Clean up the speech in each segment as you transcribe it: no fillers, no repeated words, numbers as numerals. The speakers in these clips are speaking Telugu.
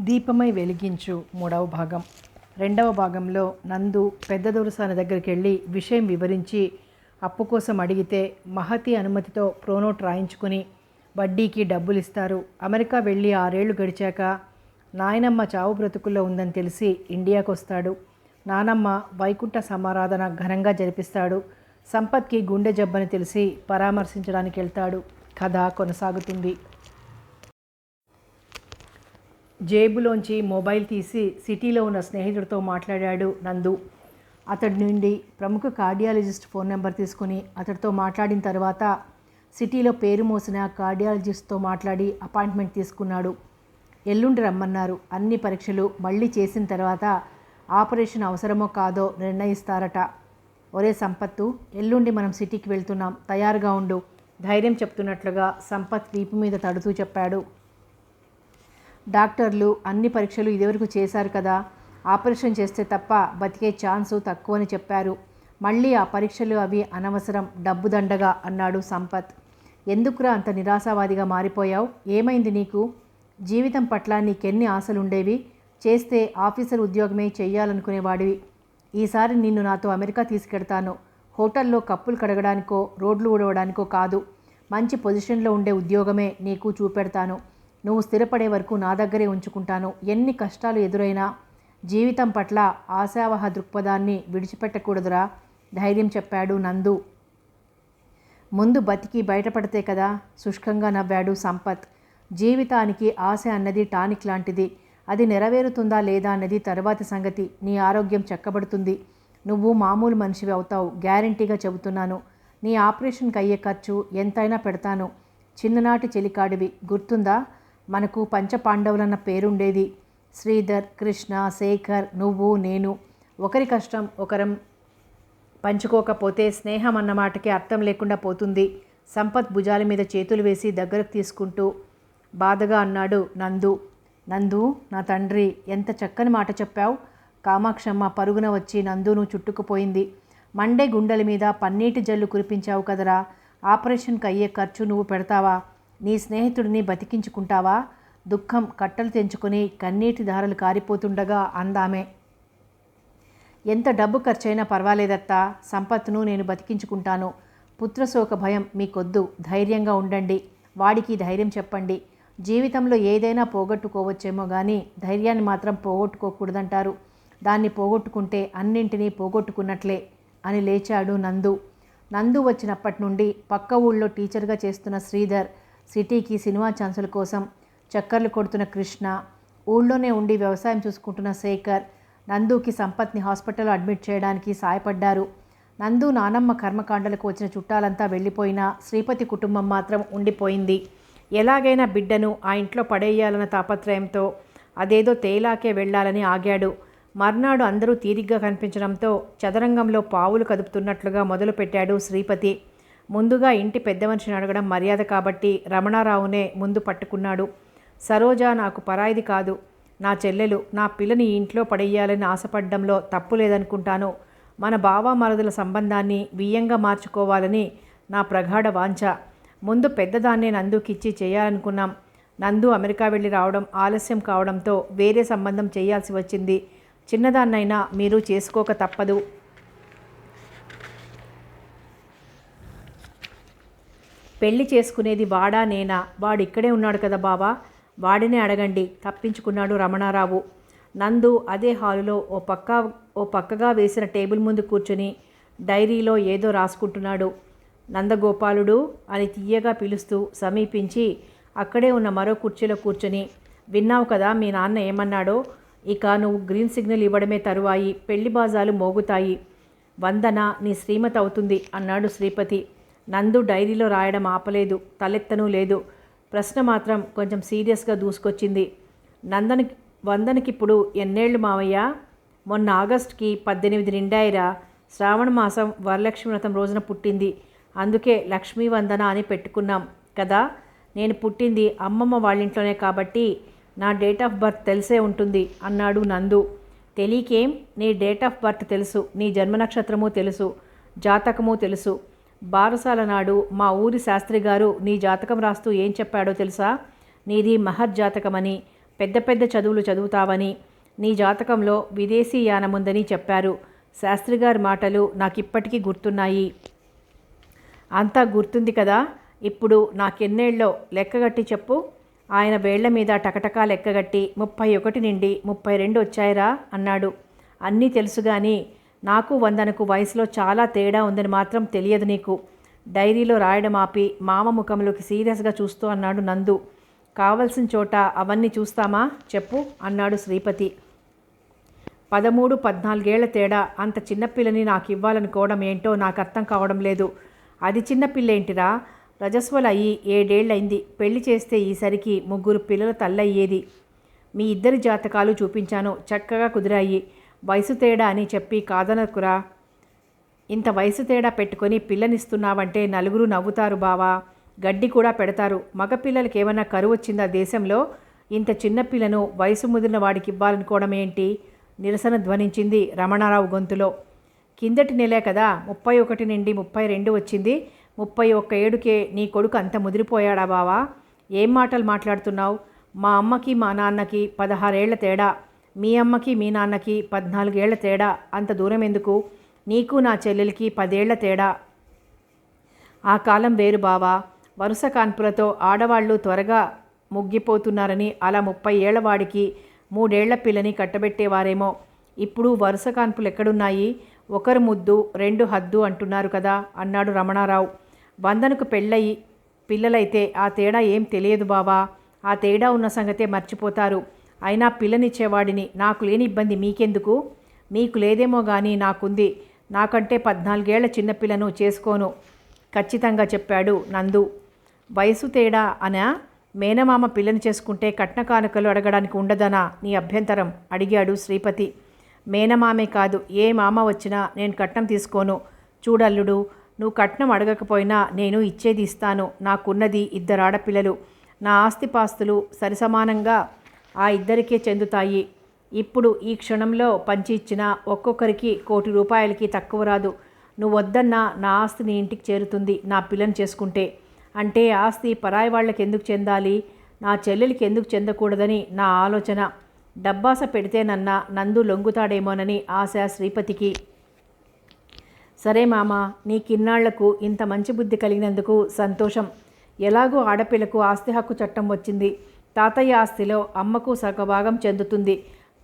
దీపమై వెలిగించు మూడవ భాగం. రెండవ భాగంలో నందు పెద్ద దొరసాని దగ్గరికి వెళ్ళి విషయం వివరించి అప్పు కోసం అడిగితే మహతి అనుమతితో ప్రోనోట్ రాయించుకుని వడ్డీకి డబ్బులు ఇస్తారు. అమెరికా వెళ్ళి 6 ఏళ్ళు గడిచాక నాయనమ్మ చావు బ్రతుకుల్లో ఉందని తెలిసి ఇండియాకు వస్తాడు. నానమ్మ వైకుంఠ సమారాధన ఘనంగా జరిపిస్తాడు. సంపత్కి గుండె జబ్బని తెలిసి పరామర్శించడానికి వెళ్తాడు. కథ కొనసాగుతుంది. జేబులోంచి మొబైల్ తీసి సిటీలో ఉన్న స్నేహితుడితో మాట్లాడాడు నందు. అతడి నుండి ప్రముఖ కార్డియాలజిస్ట్ ఫోన్ నెంబర్ తీసుకుని అతడితో మాట్లాడిన తర్వాత సిటీలో పేరు మోసిన కార్డియాలజిస్ట్తో మాట్లాడి అపాయింట్మెంట్ తీసుకున్నాడు. ఎల్లుండి రమ్మన్నారు. అన్ని పరీక్షలు మళ్ళీ చేసిన తర్వాత ఆపరేషన్ అవసరమో కాదో నిర్ణయిస్తారట. ఒరే సంపత్తు, ఎల్లుండి మనం సిటీకి వెళ్తున్నాం, తయారుగా ఉండు, ధైర్యం చెప్తున్నట్లుగా సంపత్ వీపు మీద తడుతూ చెప్పాడు. డాక్టర్లు అన్ని పరీక్షలు ఇదివరకు చేశారు కదా, ఆపరేషన్ చేస్తే తప్ప బతికే ఛాన్సు తక్కువని చెప్పారు. మళ్ళీ ఆ పరీక్షలు అవి అనవసరం, డబ్బు దండగా అన్నాడు సంపత్. ఎందుకురా అంత నిరాశావాదిగా మారిపోయావు? ఏమైంది నీకు? జీవితం పట్ల నీకెన్ని ఆశలుండేవి? చేస్తే ఆఫీసర్ ఉద్యోగమే చెయ్యాలనుకునేవాడివి. ఈసారి నిన్ను నాతో అమెరికా తీసుకెడతాను. హోటల్లో కప్పులు కడగడానికో రోడ్లు ఊడవడానికో కాదు, మంచి పొజిషన్లో ఉండే ఉద్యోగమే నీకు చూపెడతాను. నువ్వు స్థిరపడే వరకు నా దగ్గరే ఉంచుకుంటాను. ఎన్ని కష్టాలు ఎదురైనా జీవితం పట్ల ఆశావహ దృక్పథాన్ని విడిచిపెట్టకూడదురా, ధైర్యం చెప్పాడు నందు. ముందు బతికి బయటపడితే కదా, శుష్కంగా నవ్వాడు సంపత్. జీవితానికి ఆశ అన్నది టానిక్ లాంటిది. అది నెరవేరుతుందా లేదా అన్నది తర్వాతి సంగతి. నీ ఆరోగ్యం చక్కబడుతుంది, నువ్వు మామూలు మనిషివి అవుతావు, గ్యారంటీగా చెబుతున్నాను. నీ ఆపరేషన్కి అయ్యే ఖర్చు ఎంతైనా పెడతాను. చిన్ననాటి చెలికాడివి గుర్తుందా? మనకు పంచపాండవులన్న పేరుండేది. శ్రీధర్, కృష్ణ, శేఖర్, నువ్వు, నేను. ఒకరి కష్టం ఒకరం పంచుకోకపోతే స్నేహం అన్న మాటకి అర్థం లేకుండా పోతుంది. సంపత్ భుజాల మీద చేతులు వేసి దగ్గరకు తీసుకుంటూ బాధగా అన్నాడు నందు. నందు, నా తండ్రి, ఎంత చక్కని మాట చెప్పావు. కామాక్షమ్మ పరుగున వచ్చి నందును చుట్టుకుపోయింది. మండే గుండెల మీద పన్నీటి జల్లు కురిపించావు కదరా. ఆపరేషన్కి అయ్యే ఖర్చు నువ్వు పెడతావా? నీ స్నేహితుడిని బతికించుకుంటావా? దుఃఖం కట్టలు తెంచుకొని కన్నీటి ధారలు కారిపోతుండగా అందామే. ఎంత డబ్బు ఖర్చైనా పర్వాలేదత్తా, సంపత్తును నేను బతికించుకుంటాను. పుత్రశోక భయం మీకొద్దు, ధైర్యంగా ఉండండి. వాడికి ధైర్యం చెప్పండి. జీవితంలో ఏదైనా పోగొట్టుకోవచ్చేమో కానీ ధైర్యాన్ని మాత్రం పోగొట్టుకోకూడదంటారు. దాన్ని పోగొట్టుకుంటే అన్నింటినీ పోగొట్టుకున్నట్లే అని లేచాడు నందు. నందు వచ్చినప్పటి నుండి పక్క ఊళ్ళో టీచర్గా చేస్తున్న శ్రీధర్, సిటీకి సినిమా ఛాన్సుల కోసం చక్కర్లు కొడుతున్న కృష్ణ, ఊళ్ళోనే ఉండి వ్యవసాయం చూసుకుంటున్న శేఖర్ నందుకి సంపత్ని హాస్పిటల్లో అడ్మిట్ చేయడానికి సాయపడ్డారు. నందు నానమ్మ కర్మకాండలకు వచ్చిన చుట్టాలంతా వెళ్ళిపోయినా శ్రీపతి కుటుంబం మాత్రం ఉండిపోయింది. ఎలాగైనా బిడ్డను ఆ ఇంట్లో పడేయాలన్న తాపత్రయంతో అదేదో తేలాకే వెళ్ళాలని ఆగాడు. మర్నాడు అందరూ తీరిగ్గా కనిపించడంతో చదరంగంలో పావులు కదుపుతున్నట్లుగా మొదలుపెట్టాడు శ్రీపతి. ముందుగా ఇంటి పెద్ద మనిషిని అడగడం మర్యాద కాబట్టి రమణారావునే ముందు పట్టుకున్నాడు. సరోజ నాకు పరాయిది కాదు, నా చెల్లెలు. నా పిల్లని ఈ ఇంట్లో పడేయాలని ఆశపడ్డంలో తప్పు లేదనుకుంటాను. మన బావమరుదుల సంబంధాన్ని బియ్యంగా మార్చుకోవాలని నా ప్రగాఢ వాంఛ. ముందు పెద్దదాన్నే నందుకిచ్చి చేయాలనుకున్నాం. నందు అమెరికా వెళ్ళి రావడం ఆలస్యం కావడంతో వేరే సంబంధం చేయాల్సి వచ్చింది. చిన్నదాన్నైనా మీరు చేసుకోక తప్పదు. పెళ్లి చేసుకునేది వాడా నేనా? వాడు ఇక్కడే ఉన్నాడు కదా బావా, వాడినే అడగండి, తప్పించుకున్నాడు రమణారావు. నందు అదే హాలులో ఓ పక్కగా వేసిన టేబుల్ ముందు కూర్చొని డైరీలో ఏదో రాసుకుంటున్నాడు. నందగోపాలుడు అని తీయగా పిలుస్తూ సమీపించి అక్కడే ఉన్న మరో కుర్చీలో కూర్చొని, విన్నావు కదా మీ నాన్న ఏమన్నాడో? ఇక నువ్వు గ్రీన్ సిగ్నల్ ఇవ్వడమే తరువాయి, పెళ్లి బాజాలు మోగుతాయి. వందన నీ శ్రీమతి అవుతుంది అన్నాడు శ్రీపతి. నందు డైరీలో రాయడం ఆపలేదు, తలెత్తనూ లేదు. ప్రశ్న మాత్రం కొంచెం సీరియస్గా దూసుకొచ్చింది. వందనకిప్పుడు ఎన్నేళ్ళు మావయ్య? మొన్న ఆగస్టుకి 18 నిండాయిరా. శ్రావణ మాసం వరలక్ష్మి వ్రతం రోజున పుట్టింది. అందుకే లక్ష్మీ వందన అని పెట్టుకున్నాం కదా. నేను పుట్టింది అమ్మమ్మ వాళ్ళింట్లోనే కాబట్టి నా డేట్ ఆఫ్ బర్త్ తెలిసే ఉంటుంది అన్నాడు నందు. తెలియకేం, నీ డేట్ ఆఫ్ బర్త్ తెలుసు, నీ జన్మ నక్షత్రము తెలుసు, జాతకము తెలుసు. బారసాల నాడు మా ఊరి శాస్త్రి గారు నీ జాతకం రాస్తూ ఏం చెప్పాడో తెలుసా? నీది మహర్జాతకమని, పెద్ద పెద్ద చదువులు చదువుతావని, నీ జాతకంలో విదేశీ యానముందని చెప్పారు. శాస్త్రిగారి మాటలు నాకిప్పటికీ గుర్తున్నాయి. అంతా గుర్తుంది కదా. ఇప్పుడు నాకెన్నేళ్ళో లెక్కగట్టి చెప్పు. ఆయన వేళ్ల మీద టకటకా లెక్కగట్టి 31 నుండి 32 వచ్చాయిరా అన్నాడు. అన్నీ తెలుసు గాని నాకు వందనకు వయసులో చాలా తేడా ఉందని మాత్రం తెలియదు నీకు. డైరీలో రాయడం ఆపి మామ ముఖంలోకి సీరియస్గా చూస్తూ అన్నాడు నందు. కావలసిన చోట అవన్నీ చూస్తామా చెప్పు అన్నాడు శ్రీపతి. 13, 14 తేడా. అంత చిన్నపిల్లని నాకు ఇవ్వాలనుకోవడం ఏంటో నాకు అర్థం కావడం లేదు. అది చిన్నపిల్లేంటిరా, రజస్వల అయ్యి 7 ఏళ్ళయింది. పెళ్లి చేస్తే ఈసరికి 3 పిల్లల తల్లయ్యేది. మీ ఇద్దరి జాతకాలు చూపించాను, చక్కగా కుదిరాయి. వయసు తేడా అని చెప్పి కాదనకురా. ఇంత వయసు తేడా పెట్టుకొని పిల్లనిస్తున్నావంటే నలుగురు నవ్వుతారు బావా, గడ్డి కూడా పెడతారు. మగపిల్లలకి ఏమన్నా కరువు వచ్చిందా దేశంలో? ఇంత చిన్నపిల్లను వయసు ముదిరిన వాడికి ఇవ్వాలనుకోవడం ఏంటి? నిరసన ధ్వనించింది రమణారావు గొంతులో. కిందటి నెలే కదా 31 నుండి 32 వచ్చింది. 31 ఏడుకే నీ కొడుకు అంత ముదిరిపోయాడా బావా? ఏం మాటలు మాట్లాడుతున్నావు? మా అమ్మకి మా నాన్నకి 16 ఏళ్ల తేడా, మీ అమ్మకి మీ నాన్నకి 14 ఏళ్ల తేడా. అంత దూరం ఎందుకు? నీకు నా చెల్లెలికి 10 ఏళ్ల తేడా. ఆ కాలం వేరు బావా. వరుస కాన్పులతో ఆడవాళ్లు త్వరగా ముగ్గిపోతున్నారని అలా 30 ఏళ్ల వాడికి 3 ఏళ్ల పిల్లని కట్టబెట్టేవారేమో. ఇప్పుడు వరుస కాన్పులు ఎక్కడున్నాయి? 1 ముద్దు 2 హద్దు అంటున్నారు కదా అన్నాడు రమణారావు. వందనకు పెళ్ళయి పిల్లలైతే ఆ తేడా ఏం తెలియదు బావా. ఆ తేడా ఉన్న సంగతే మర్చిపోతారు. అయినా పిల్లనిచ్చేవాడిని, నాకు లేని ఇబ్బంది మీకెందుకు? మీకు లేదేమో కానీ నాకుంది. నాకంటే 14 ఏళ్ల చిన్నపిల్లను చేసుకోను ఖచ్చితంగా చెప్పాడు నందు. వయసు తేడా అనా? మేనమామ పిల్లని చేసుకుంటే కట్న కానుకలు అడగడానికి ఉండదనా నీ అభ్యంతరం? అడిగాడు శ్రీపతి. మేనమామే కాదు, ఏ మామ వచ్చినా నేను కట్నం తీసుకోను. చూడల్లుడు, నువ్వు కట్నం అడగకపోయినా నేను ఇచ్చేది ఇస్తాను. నాకున్నది 2 ఆడపిల్లలు. నా ఆస్తిపాస్తులు సరిసమానంగా ఆ ఇద్దరికే చెందుతాయి. ఇప్పుడు ఈ క్షణంలో పంచి ఇచ్చినా ఒక్కొక్కరికి 1 కోటి రూపాయలకి తక్కువ రాదు. నువ్వు వద్దన్నా నా ఆస్తి నీ ఇంటికి చేరుతుంది నా పిల్లని చేసుకుంటే. అంటే ఆస్తి పరాయి వాళ్ళకి ఎందుకు చెందాలి? నా చెల్లెలికి ఎందుకు చెందకూడదని నా ఆలోచన. డబ్బాస పెడితేనన్నా నందు లొంగుతాడేమోనని ఆశ శ్రీపతికి. సరే మామ, నీకిన్నాళ్లకు ఇంత మంచి బుద్ధి కలిగినందుకు సంతోషం. ఎలాగూ ఆడపిల్లకు ఆస్తి హక్కు చట్టం వచ్చింది. తాతయ్య ఆస్తిలో అమ్మకు సగభాగం చెందుతుంది.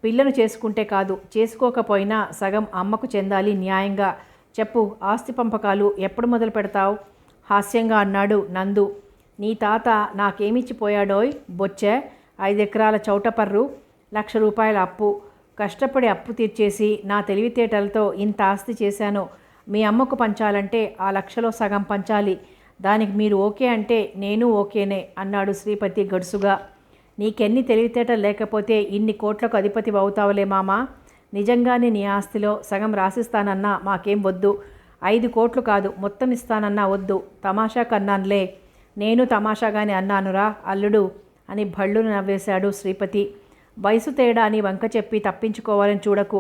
పిల్లను చేసుకుంటే కాదు, చేసుకోకపోయినా సగం అమ్మకు చెందాలి న్యాయంగా. చెప్పు, ఆస్తి పంపకాలు ఎప్పుడు మొదలు పెడతావు? హాస్యంగా అన్నాడు నందు. నీ తాత నాకేమిచ్చిపోయాడోయ్ బొచ్చే? 5 ఎకరాల చౌటపర్రు, 1,00,000 రూపాయల అప్పు. కష్టపడి అప్పు తీర్చేసి నా తెలివితేటలతో ఇంత ఆస్తి చేశాను. మీ అమ్మకు పంచాలంటే ఆ 1,00,000లో సగం పంచాలి. దానికి మీరు ఓకే అంటే నేను ఓకేనే అన్నాడు శ్రీపతి గడుసుగా. నీకెన్ని తెలివితేటలు లేకపోతే ఇన్ని కోట్లకు అధిపతి అవుతావులే మామా. నిజంగానే నీ ఆస్తిలో సగం రాసిస్తానన్నా మాకేం వద్దు. 5 కోట్లు కాదు, మొత్తం ఇస్తానన్నా వద్దు. తమాషా కన్నానులే. నేను తమాషాగానే అన్నానురా అల్లుడు అని భళ్ళును నవ్వేశాడు శ్రీపతి. వయసు తేడా అని వంక చెప్పి తప్పించుకోవాలని చూడకు.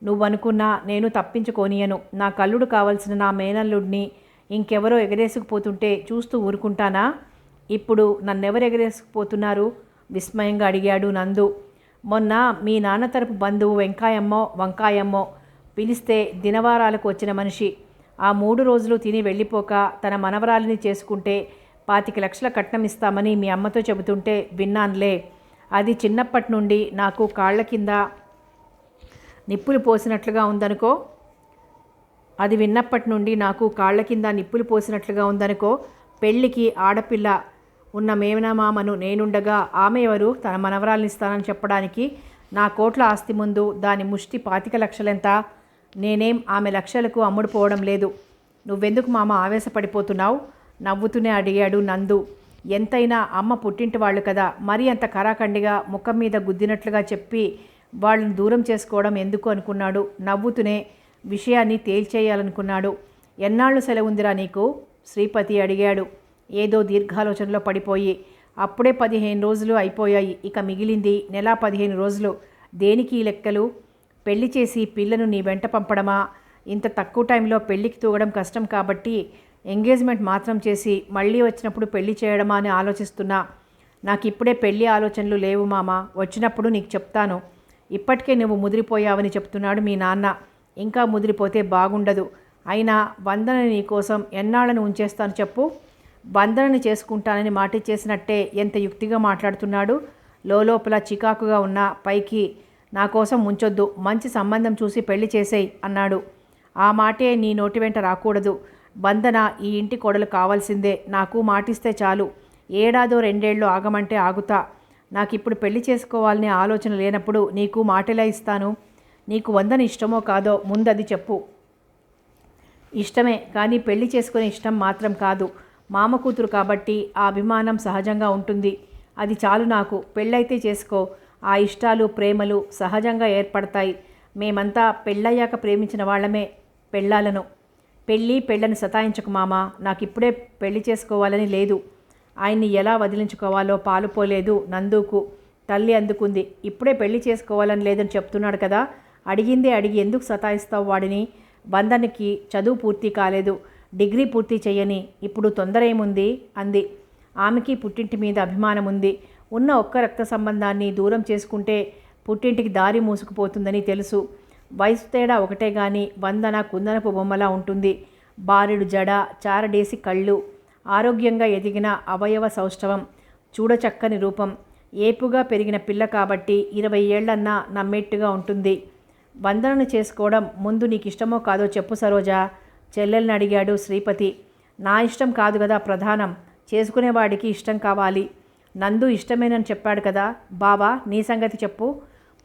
నువ్వనుకున్నా నేను తప్పించుకోనియను. నా కల్లుడు కావలసిన నా మేనల్లుడిని ఇంకెవరో ఎగరేసుకుపోతుంటే చూస్తూ ఊరుకుంటానా? ఇప్పుడు నన్నెవరు ఎగరేసుకుపోతున్నారు? విస్మయంగా అడిగాడు నందు. మొన్న మీ నాన్న తరపు బంధువు వంకాయమ్మో పిలిస్తే దినవారాలకు వచ్చిన మనిషి. ఆ 3 రోజులు తిని వెళ్ళిపోక తన మనవరాలిని చేసుకుంటే 25 లక్షల కట్నం ఇస్తామని మీ అమ్మతో చెబుతుంటే విన్నానులే. అది చిన్నప్పటి నుండి నాకు కాళ్ళ కింద నిప్పులు పోసినట్లుగా ఉందనుకో. అది విన్నప్పటి నుండి నాకు కాళ్ళ కింద నిప్పులు పోసినట్లుగా ఉందనుకో. పెళ్ళికి ఆడపిల్ల ఉన్న మేనమామను నేనుండగా ఆమె ఎవరు తన మనవరాల్ని ఇస్తానని చెప్పడానికి? నా కోట్ల ఆస్తి ముందు దాని ముష్టి 25 లక్షలెంత? నేనేం ఆమె లక్షలకు అమ్ముడుపోవడం లేదు. నువ్వెందుకు మామ ఆవేశపడిపోతున్నావు? నవ్వుతూనే అడిగాడు నందు. ఎంతైనా అమ్మ పుట్టింటి వాళ్ళు కదా, మరీ అంత కరాఖండిగా ముఖం మీద గుద్దినట్లుగా చెప్పి వాళ్ళని దూరం చేసుకోవడం ఎందుకు అనుకున్నాడు. నవ్వుతూనే విషయాన్ని తేల్చేయాలనుకున్నాడు. ఎన్నాళ్ళు సెలవుందిరా నీకు? శ్రీపతి అడిగాడు ఏదో దీర్ఘాలోచనలో పడిపోయి. అప్పుడే 15 రోజులు అయిపోయాయి. ఇక మిగిలింది నెల 15 రోజులు. దేనికి ఈ లెక్కలు? పెళ్లి చేసి పిల్లను నీ వెంట పంపడమా? ఇంత తక్కువ టైంలో పెళ్లికి తూగడం కష్టం కాబట్టి ఎంగేజ్మెంట్ మాత్రం చేసి మళ్ళీ వచ్చినప్పుడు పెళ్లి చేయడమా అని ఆలోచిస్తున్నా. నాకు ఇప్పుడే పెళ్లి ఆలోచనలు లేవు మామ, వచ్చినప్పుడు నీకు చెప్తాను. ఇప్పటికే నువ్వు ముదిరిపోయావని చెప్తున్నాడు మీ నాన్న. ఇంకా ముదిరిపోతే బాగుండదు. అయినా వందనని నీకోసం ఎన్నాళ్ళను ఉంచేస్తాను చెప్పు. వందనని చేసుకుంటానని మాటిచ్చేసినట్టే ఎంత యుక్తిగా మాట్లాడుతున్నాడు. లోపల చికాకుగా ఉన్న పైకి నా కోసం ఉంచొద్దు, మంచి సంబంధం చూసి పెళ్లి చేసేయి అన్నాడు. ఆ మాటే నీ నోటి వెంట రాకూడదు. వందన ఈ ఇంటి కోడలు కావాల్సిందే. నాకు మాటిస్తే చాలు. ఏడాదో 2 ఏళ్ళు ఆగమంటే ఆగుతా. నాకిప్పుడు పెళ్లి చేసుకోవాలనే ఆలోచన లేనప్పుడు నీకు మాటెలా ఇస్తాను? నీకు వందన ఇష్టమో కాదో ముందది చెప్పు. ఇష్టమే, కానీ పెళ్లి చేసుకునే ఇష్టం మాత్రం కాదు. మామ కూతురు కాబట్టి ఆ అభిమానం సహజంగా ఉంటుంది. అది చాలు నాకు. పెళ్ళైతే చేసుకో. ఆ ఇష్టాలు ప్రేమలు సహజంగా ఏర్పడతాయి. మేమంతా పెళ్ళయ్యాక ప్రేమించిన వాళ్ళమే పెళ్ళాలను. పెళ్ళని సతాయించకు మామ. నాకిప్పుడే పెళ్లి చేసుకోవాలని లేదు. ఆయన్ని ఎలా వదిలించుకోవాలో పాలుపోలేదు నందుకు. తల్లి అందుకుంది. ఇప్పుడే పెళ్లి చేసుకోవాలని లేదని చెప్తున్నాడు కదా, అడిగిందే అడిగి ఎందుకు సతాయిస్తావు వాడిని? బంధనికి చదువు పూర్తి కాలేదు, డిగ్రీ పూర్తి చెయ్యని, ఇప్పుడు తొందర ఏముంది అంది. ఆమెకి పుట్టింటి మీద అభిమానం ఉంది. ఉన్న ఒక్క రక్త సంబంధాన్ని దూరం చేసుకుంటే పుట్టింటికి దారి మూసుకుపోతుందని తెలుసు. వయసు తేడా ఒకటే గాని వందన కుందనపు బొమ్మలా ఉంటుంది. బారెడు జడ, చారడేసి కళ్ళు, ఆరోగ్యంగా ఎదిగిన అవయవ సౌష్ఠవం, చూడచక్కని రూపం. ఏపుగా పెరిగిన పిల్ల కాబట్టి 20 ఏళ్లన్నా నమ్మేట్టుగా ఉంటుంది. వందనను చేసుకోవడం ముందు నీకు ఇష్టమో కాదో చెప్పు సరోజా, చెల్లెల్ని అడిగాడు శ్రీపతి. నా ఇష్టం కాదు కదా ప్రధానం, చేసుకునేవాడికి ఇష్టం కావాలి. నందు ఇష్టమేనని చెప్పాడు కదా. బావా నీ సంగతి చెప్పు.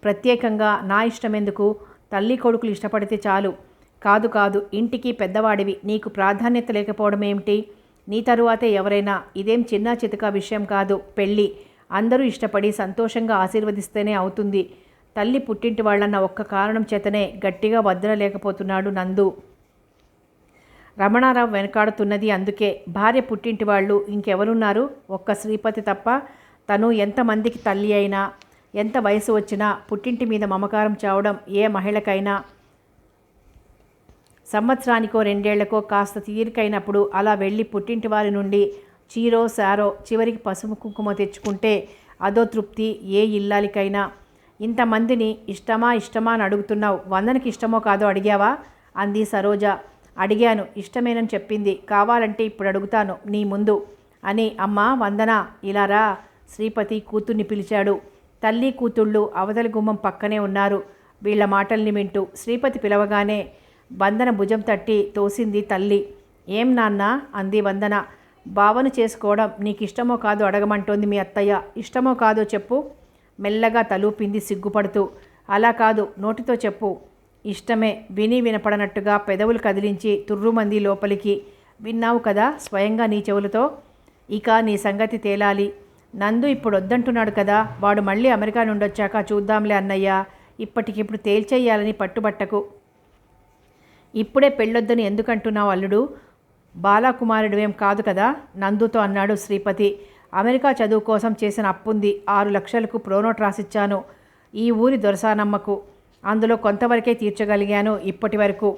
ప్రత్యేకంగా నా ఇష్టమెందుకు? తల్లి కొడుకులు ఇష్టపడితే చాలు. కాదు, ఇంటికి పెద్దవాడివి, నీకు ప్రాధాన్యత లేకపోవడం ఏమిటి? నీ తరువాతే ఎవరైనా. ఇదేం చిన్న చితక విషయం కాదు. పెళ్ళి అందరూ ఇష్టపడి సంతోషంగా ఆశీర్వదిస్తేనే అవుతుంది. తల్లి పుట్టింటి వాళ్ళన్న ఒక్క కారణం చేతనే గట్టిగా వద్దనలేకపోతున్నాడు నందు. రమణారావు వెనకాడుతున్నది అందుకే. భార్య పుట్టింటి వాళ్ళు ఇంకెవరున్నారు? ఒక్క శ్రీపతి తప్ప. తను ఎంతమందికి తల్లి అయినా, ఎంత వయసు వచ్చినా పుట్టింటి మీద మమకారం చావడం ఏ మహిళకైనా. సంవత్సరానికో 2 ఏళ్లకో కాస్త తీరికైనప్పుడు అలా వెళ్ళి పుట్టింటి వారి నుండి చీరో సారో, చివరికి పసుపు కుంకుమ తెచ్చుకుంటే అదో తృప్తి ఏ ఇల్లాలికైనా. ఇంతమందిని ఇష్టమా అని అడుగుతున్నావు. వందనకి ఇష్టమో కాదో అడిగావా అంది సరోజ. అడిగాను, ఇష్టమేనని చెప్పింది. కావాలంటే ఇప్పుడు అడుగుతాను నీ ముందు అని. అమ్మా వందన ఇలా రా. శ్రీపతి కూతుర్ని పిలిచాడు. తల్లి కూతుళ్ళు అవతలి గుమ్మం పక్కనే ఉన్నారు. వీళ్ల మాటల్ని వింటూ శ్రీపతి పిలవగానే వందన భుజం తట్టి తోసింది తల్లి. ఏం నాన్న అంది వందన. బావను చేసుకోవడం నీకు ఇష్టమో కాదో అడగమంటోంది మీ అత్తయ్య. ఇష్టమో కాదో చెప్పు. మెల్లగా తలూపింది సిగ్గుపడుతూ. అలా కాదు, నోటితో చెప్పు. ఇష్టమే. విని వినపడనట్టుగా పెదవులు కదిలించి తుర్రుమంది లోపలికి. విన్నావు కదా స్వయంగా నీ చెవులతో. ఇక నీ సంగతి తేలాలి. నందు ఇప్పుడు వద్దంటున్నాడు కదా, వాడు మళ్ళీ అమెరికా నుండి వచ్చాక చూద్దాంలే అన్నయ్య. ఇప్పటికిప్పుడు తేల్చేయాలని పట్టుబట్టకు. ఇప్పుడే పెళ్ళొద్దని ఎందుకంటున్నావు అల్లుడు? బాలాకుమారుడువేం కాదు కదా నందుతో అన్నాడు శ్రీపతి. అమెరికా చదువు కోసం చేసిన అప్పుంది. 6 లక్షలకు ప్రోనోట్ రాసిచ్చాను ఈ ఊరి దొరసానమ్మకు. అందులో కొంతవరకే తీర్చగలిగాను ఇప్పటి వరకు.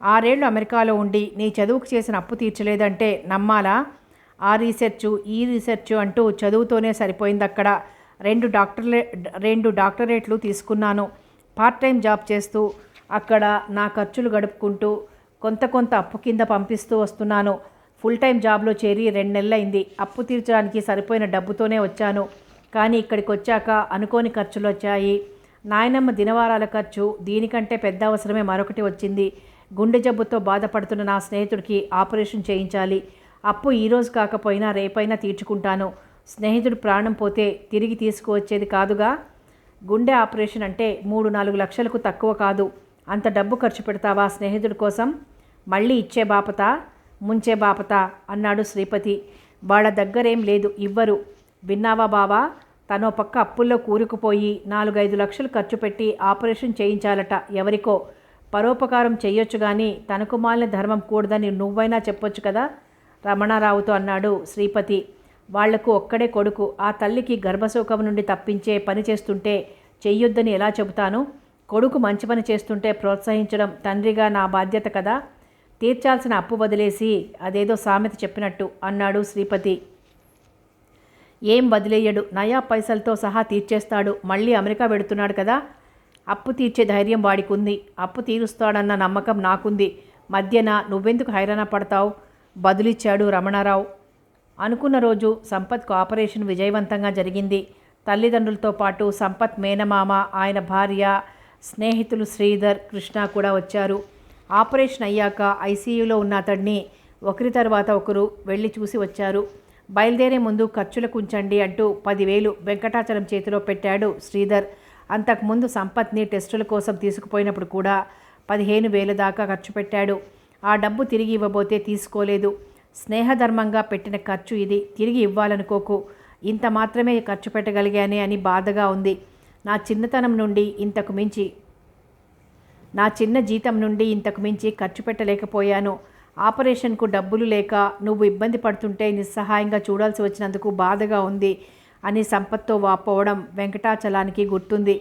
6 ఏళ్ళు అమెరికాలో ఉండి నీ చదువుకు చేసిన అప్పు తీర్చలేదంటే నమ్మాలా? ఆ రీసెర్చు ఈ రీసెర్చు అంటూ చదువుతోనే సరిపోయింది అక్కడ. 2 డాక్టరేట్లు తీసుకున్నాను. పార్ట్ టైం జాబ్ చేస్తూ అక్కడ నా ఖర్చులు గడుపుకుంటూ కొంత అప్పు కింద పంపిస్తూ వస్తున్నాను. ఫుల్ టైం జాబ్లో చేరి 2 నెలలైంది. అప్పు తీర్చడానికి సరిపోయిన డబ్బుతోనే వచ్చాను. కానీ ఇక్కడికి వచ్చాక అనుకోని ఖర్చులు వచ్చాయి. నాయనమ్మ దినవారాల ఖర్చు, దీనికంటే పెద్ద అవసరమే మరొకటి వచ్చింది. గుండె జబ్బుతో బాధపడుతున్న నా స్నేహితుడికి ఆపరేషన్ చేయించాలి. అప్పు ఈరోజు కాకపోయినా రేపైనా తీర్చుకుంటాను. స్నేహితుడు ప్రాణం పోతే తిరిగి తీసుకువచ్చేది కాదుగా. గుండె ఆపరేషన్ అంటే 3-4 లక్షలకు తక్కువ కాదు. అంత డబ్బు ఖర్చు పెడతావా స్నేహితుడి కోసం? మళ్ళీ ఇచ్చే బాపతా ముంచే బాపతా అన్నాడు శ్రీపతి. వాళ్ళ దగ్గరేం లేదు, ఇవ్వరు. విన్నావా బావా? తనో పక్క అప్పుల్లో కూరుకుపోయి 4-5 లక్షలు ఖర్చు పెట్టి ఆపరేషన్ చేయించాలట ఎవరికో. పరోపకారం చెయ్యొచ్చు కానీ తనకు మాలిన ధర్మం కూడదని నువ్వైనా చెప్పొచ్చు కదా రమణారావుతో అన్నాడు శ్రీపతి. వాళ్లకు ఒక్కడే కొడుకు. ఆ తల్లికి గర్భశోకం నుండి తప్పించే పని చేస్తుంటే చెయ్యొద్దని ఎలా చెబుతాను? కొడుకు మంచి పని చేస్తుంటే ప్రోత్సహించడం తండ్రిగా నా బాధ్యత కదా. తీర్చాల్సిన అప్పు వదిలేసి అదేదో సామెత చెప్పినట్టు అన్నాడు శ్రీపతి. ఏం వదిలేయడు, నయా పైసలతో సహా తీర్చేస్తాడు. మళ్ళీ అమెరికా వెడుతున్నాడు కదా, అప్పు తీర్చే ధైర్యం వాడికి ఉంది. అప్పు తీరుస్తాడన్న నమ్మకం నాకుంది. మధ్యన నువ్వెందుకు హైరాణ పడతావు? బదులిచ్చాడు రమణారావు. అనుకున్న రోజు సంపత్కు ఆపరేషన్ విజయవంతంగా జరిగింది. తల్లిదండ్రులతో పాటు సంపత్ మేనమామ, ఆయన భార్య, స్నేహితులు శ్రీధర్, కృష్ణ కూడా వచ్చారు. ఆపరేషన్ అయ్యాక ఐసీయూలో ఉన్న అతడిని ఒకరి తర్వాత ఒకరు వెళ్ళి చూసి వచ్చారు. బయలుదేరే ముందు ఖర్చులకు ఉంచండి అంటూ 10,000 వెంకటాచలం చేతిలో పెట్టాడు శ్రీధర్. అంతకుముందు సంపత్ని టెస్టుల కోసం తీసుకుపోయినప్పుడు కూడా 15,000 దాకా ఖర్చు పెట్టాడు. ఆ డబ్బు తిరిగి ఇవ్వబోతే తీసుకోలేదు. స్నేహధర్మంగా పెట్టిన ఖర్చు ఇది, తిరిగి ఇవ్వాలనుకోకు. ఇంత మాత్రమే ఖర్చు పెట్టగలిగానే అని బాధగా ఉంది. నా చిన్న జీతం నుండి ఇంతకు మించి ఖర్చు పెట్టలేకపోయాను. ఆపరేషన్కు డబ్బులు లేక నువ్వు ఇబ్బంది పడుతుంటే నిస్సహాయంగా చూడాల్సి వచ్చినందుకు బాధగా ఉంది అని సంపత్తో వాపోవడం వెంకటాచలానికి గుర్తుంది.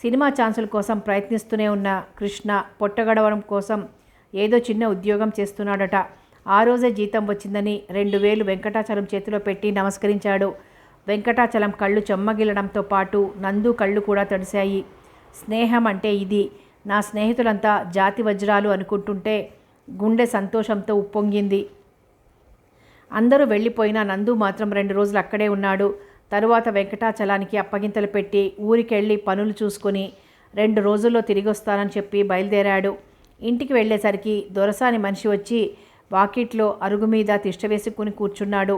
సినిమా ఛాన్సుల కోసం ప్రయత్నిస్తూనే ఉన్న కృష్ణ పొట్టగడవడం కోసం ఏదో చిన్న ఉద్యోగం చేస్తున్నాడట. ఆ రోజే జీతం వచ్చిందని 2,000 వెంకటాచలం చేతిలో పెట్టి నమస్కరించాడు. వెంకటాచలం కళ్ళు చెమ్మగిలడంతో పాటు నందు కళ్ళు కూడా తడిశాయి. స్నేహం అంటే ఇది. నా స్నేహితులంతా జాతి వజ్రాలు అనుకుంటుంటే గుండె సంతోషంతో ఉప్పొంగింది. అందరూ వెళ్ళిపోయినా నందు మాత్రం 2 రోజులు అక్కడే ఉన్నాడు. తరువాత వెంకటాచలానికి అప్పగింతలు పెట్టి ఊరికెళ్ళి పనులు చూసుకొని 2 రోజుల్లో తిరిగి వస్తానని చెప్పి బయలుదేరాడు. ఇంటికి వెళ్ళేసరికి దొరసాని మనిషి వచ్చి వాకిట్లో అరుగు మీద తిష్టవేసుకుని కూర్చున్నాడు.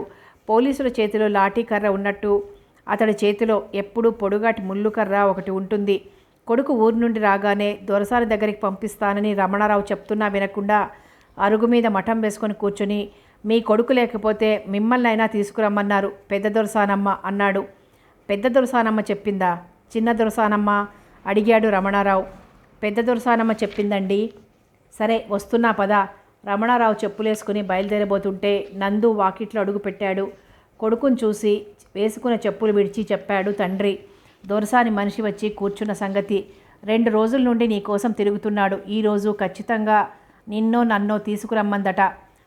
పోలీసుల చేతిలో లాఠీ కర్ర ఉన్నట్టు అతడి చేతిలో ఎప్పుడూ పొడుగాటి ముళ్ళు కర్ర ఒకటి ఉంటుంది. కొడుకు ఊరు నుండి రాగానే దొరసాని దగ్గరికి పంపిస్తానని రమణారావు చెప్తున్నా వినకుండా అరుగు మీద మఠం వేసుకొని కూర్చుని, మీ కొడుకు లేకపోతే మిమ్మల్నైనా తీసుకురమ్మన్నారు పెద్ద దొరసానమ్మ అన్నాడు. పెద్ద దొరసానమ్మ చెప్పిందా? చిన్న దొరసానమ్మ అడిగాడు రమణారావు. పెద్ద దొరసానమ్మ చెప్పిందండి. సరే వస్తున్నా పద. రమణారావు చెప్పులేసుకుని బయలుదేరబోతుంటే నందు వాకిట్లో అడుగు పెట్టాడు. కొడుకుని చూసి వేసుకున్న చెప్పులు విడిచి చెప్పాడు తండ్రి. దొరసాని మనిషి వచ్చి కూర్చున్న సంగతి 2 రోజుల నుండి నీ కోసం తిరుగుతున్నాడు. ఈరోజు ఖచ్చితంగా నిన్నో నన్నో తీసుకురమ్మందట.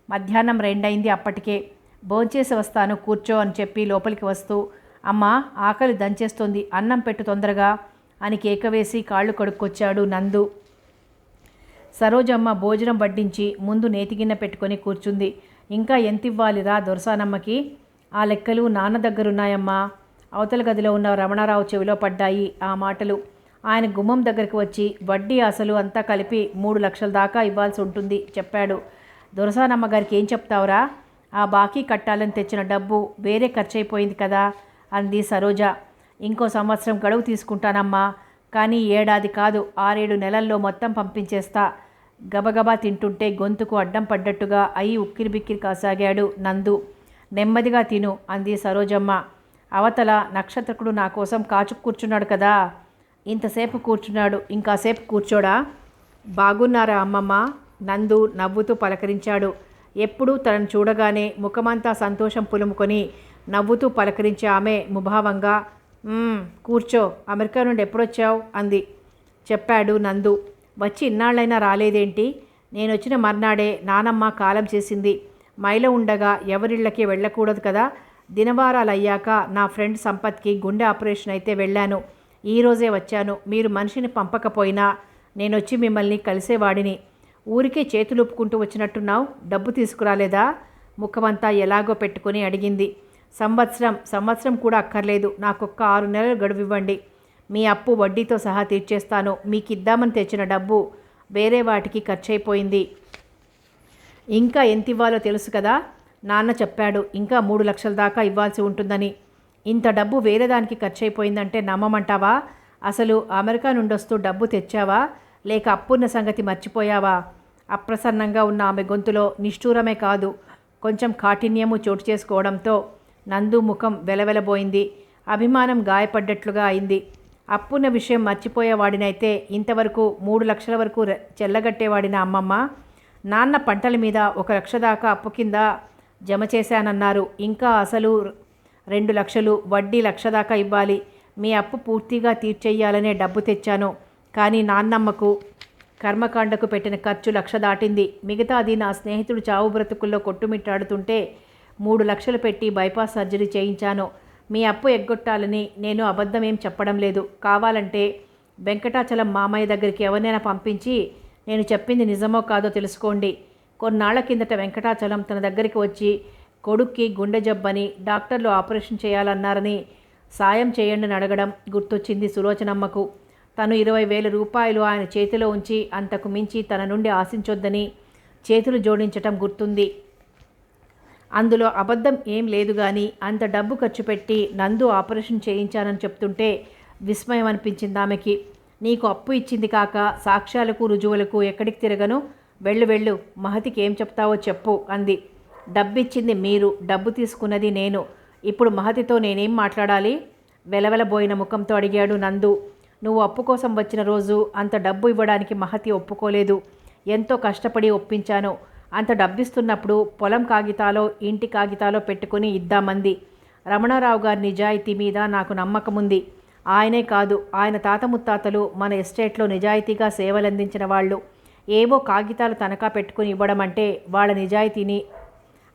మధ్యాహ్నం 2 అయింది. అప్పటికే భోంచేసి వస్తాను, కూర్చో అని చెప్పి లోపలికి వస్తూ, అమ్మా ఆకలి దంచేస్తుంది, అన్నం పెట్టు తొందరగా అని కేకవేసి కాళ్ళు కడుక్కొచ్చాడు నందు. సరోజమ్మ భోజనం వడ్డించి ముందు నేతిగిన్నె పెట్టుకొని కూర్చుంది. ఇంకా ఎంతివ్వాలిరా దొరసానమ్మకి? ఆ లెక్కలు నాన్న దగ్గరున్నాయమ్మా. అవతల గదిలో ఉన్న రమణారావు చెవిలో పడ్డాయి ఆ మాటలు. ఆయన గుమ్మం దగ్గరికి వచ్చి వడ్డీ అసలు అంతా కలిపి 3 లక్షల దాకా ఇవ్వాల్సి ఉంటుంది చెప్పాడు. దొరసానమ్మ గారికి ఏం చెప్తావురా? ఆ బాకీ కట్టాలని తెచ్చిన డబ్బు వేరే ఖర్చయిపోయింది కదా అంది సరోజ. ఇంకో సంవత్సరం గడువు తీసుకుంటానమ్మా, కానీ ఏడాది కాదు 6-7 నెలల్లో మొత్తం పంపించేస్తా. గబగబా తింటుంటే గొంతుకు అడ్డం పడ్డట్టుగా అయి ఉక్కిరిబిక్కిరి కాసాగాడు నందు. నెమ్మదిగా తిను అంది సరోజమ్మ. అవతల నక్షత్రకుడు నా కోసం కాచు కూర్చున్నాడు కదా, ఇంతసేపు కూర్చున్నాడు, ఇంకాసేపు కూర్చోడా? బాగున్నారా అమ్మమ్మ? నందు నవ్వుతూ పలకరించాడు. ఎప్పుడూ తనను చూడగానే ముఖమంతా సంతోషం పులుముకొని నవ్వుతూ పలకరించే ఆమె ముభావంగా కూర్చో, అమెరికా నుండి ఎప్పుడొచ్చావు అంది. చెప్పాడు నందు. వచ్చి ఇన్నాళ్ళైనా రాలేదేంటి? నేనొచ్చిన మర్నాడే నానమ్మ కాలం చేసింది. మైలో ఉండగా ఎవరిళ్ళకి వెళ్ళకూడదు కదా. దినవారాలు అయ్యాక నా ఫ్రెండ్ సంపత్కి గుండె ఆపరేషన్ అయితే వెళ్ళాను. ఈరోజే వచ్చాను. మీరు మనిషిని పంపకపోయినా నేనొచ్చి మిమ్మల్ని కలిసేవాడిని. ఊరికే చేతులుపుకుంటూ వచ్చినట్టున్నావు, డబ్బు తీసుకురాలేదా? ముఖమంతా ఎలాగో పెట్టుకుని అడిగింది. సంవత్సరం కూడా అక్కర్లేదు, నాకొక్క 6 నెలలు గడువివ్వండి. మీ అప్పు వడ్డీతో సహా తీర్చేస్తాను. మీకు ఇద్దామని తెచ్చిన డబ్బు వేరే వాటికి ఖర్చయిపోయింది. ఇంకా ఎంత ఇవ్వాలో తెలుసు కదా. నాన్న చెప్పాడు, ఇంకా 3 లక్షల దాకా ఇవ్వాల్సి ఉంటుందని. ఇంత డబ్బు వేరే దానికి ఖర్చయిపోయిందంటే నమ్మమంటావా? అసలు అమెరికా నుండి వస్తూ డబ్బు తెచ్చావా, లేక అప్పున్న సంగతి మర్చిపోయావా? అప్రసన్నంగా ఉన్న ఆమె గొంతులో నిష్ఠూరమే కాదు, కొంచెం కాఠిన్యము చోటు చేసుకోవడంతో నందు ముఖం వెలవెలబోయింది. అభిమానం గాయపడ్డట్లుగా అయింది. అప్పున్న విషయం మర్చిపోయేవాడినైతే ఇంతవరకు 3 లక్షల వరకు చెల్లగట్టేవాడిన అమ్మమ్మ, నాన్న పంటల మీద 1 లక్ష దాకా అప్పు కింద జమ చేశానన్నారు. ఇంకా అసలు 2 లక్షలు, వడ్డీ 1 లక్ష దాకా ఇవ్వాలి. మీ అప్పు పూర్తిగా తీర్చేయాలనే డబ్బు తెచ్చాను. కానీ నాన్నమ్మకు కర్మకాండకు పెట్టిన ఖర్చు 1 లక్ష దాటింది. మిగతాది నా స్నేహితుడు చావు బ్రతుకుల్లో కొట్టుమిట్టాడుతుంటే 3 లక్షలు పెట్టి బైపాస్ సర్జరీ చేయించాను. మీ అప్పు ఎగ్గొట్టాలని నేను అబద్ధం ఏం చెప్పడం లేదు. కావాలంటే వెంకటాచలం మామయ్య దగ్గరికి ఎవరినైనా పంపించి నేను చెప్పింది నిజమో కాదో తెలుసుకోండి. కొన్నాళ్ల కిందట వెంకటాచలం తన దగ్గరికి వచ్చి కొడుక్కి గుండె జబ్బని డాక్టర్లు ఆపరేషన్ చేయాలన్నారని సాయం చేయండి అని అడగడం గుర్తొచ్చింది సులోచనమ్మకు. తను 20,000 రూపాయలు ఆయన చేతిలో ఉంచి అంతకు మించి తన నుండి ఆశించొద్దని చేతులు జోడించటం గుర్తుంది. అందులో అబద్ధం ఏం లేదు కానీ అంత డబ్బు ఖర్చు పెట్టి నందు ఆపరేషన్ చేయించానని చెప్తుంటే విస్మయం అనిపించింది ఆమెకి. నీకు అప్పు ఇచ్చింది కాక సాక్ష్యాలకు రుజువులకు ఎక్కడికి తిరగను, వెళ్ళు మహతికి ఏం చెప్తావో చెప్పు అంది. డబ్బిచ్చింది మీరు, డబ్బు తీసుకున్నది నేను. ఇప్పుడు మహతితో నేనేం మాట్లాడాలి? వెలవెలబోయిన ముఖంతో అడిగాడు నందు. నువ్వు అప్పు కోసం వచ్చిన రోజు అంత డబ్బు ఇవ్వడానికి మహతి ఒప్పుకోలేదు. ఎంతో కష్టపడి ఒప్పించాను. అంత డబ్బిస్తున్నప్పుడు పొలం కాగితాలో ఇంటి కాగితాలో పెట్టుకుని ఇద్దామంది. రమణారావు గారి నిజాయితీ మీద నాకు నమ్మకముంది. ఆయనే కాదు, ఆయన తాత ముత్తాతలు మన ఎస్టేట్లో నిజాయితీగా సేవలందించిన వాళ్ళు. ఏవో కాగితాలు తనఖా పెట్టుకుని ఇవ్వడం అంటే వాళ్ళ నిజాయితీని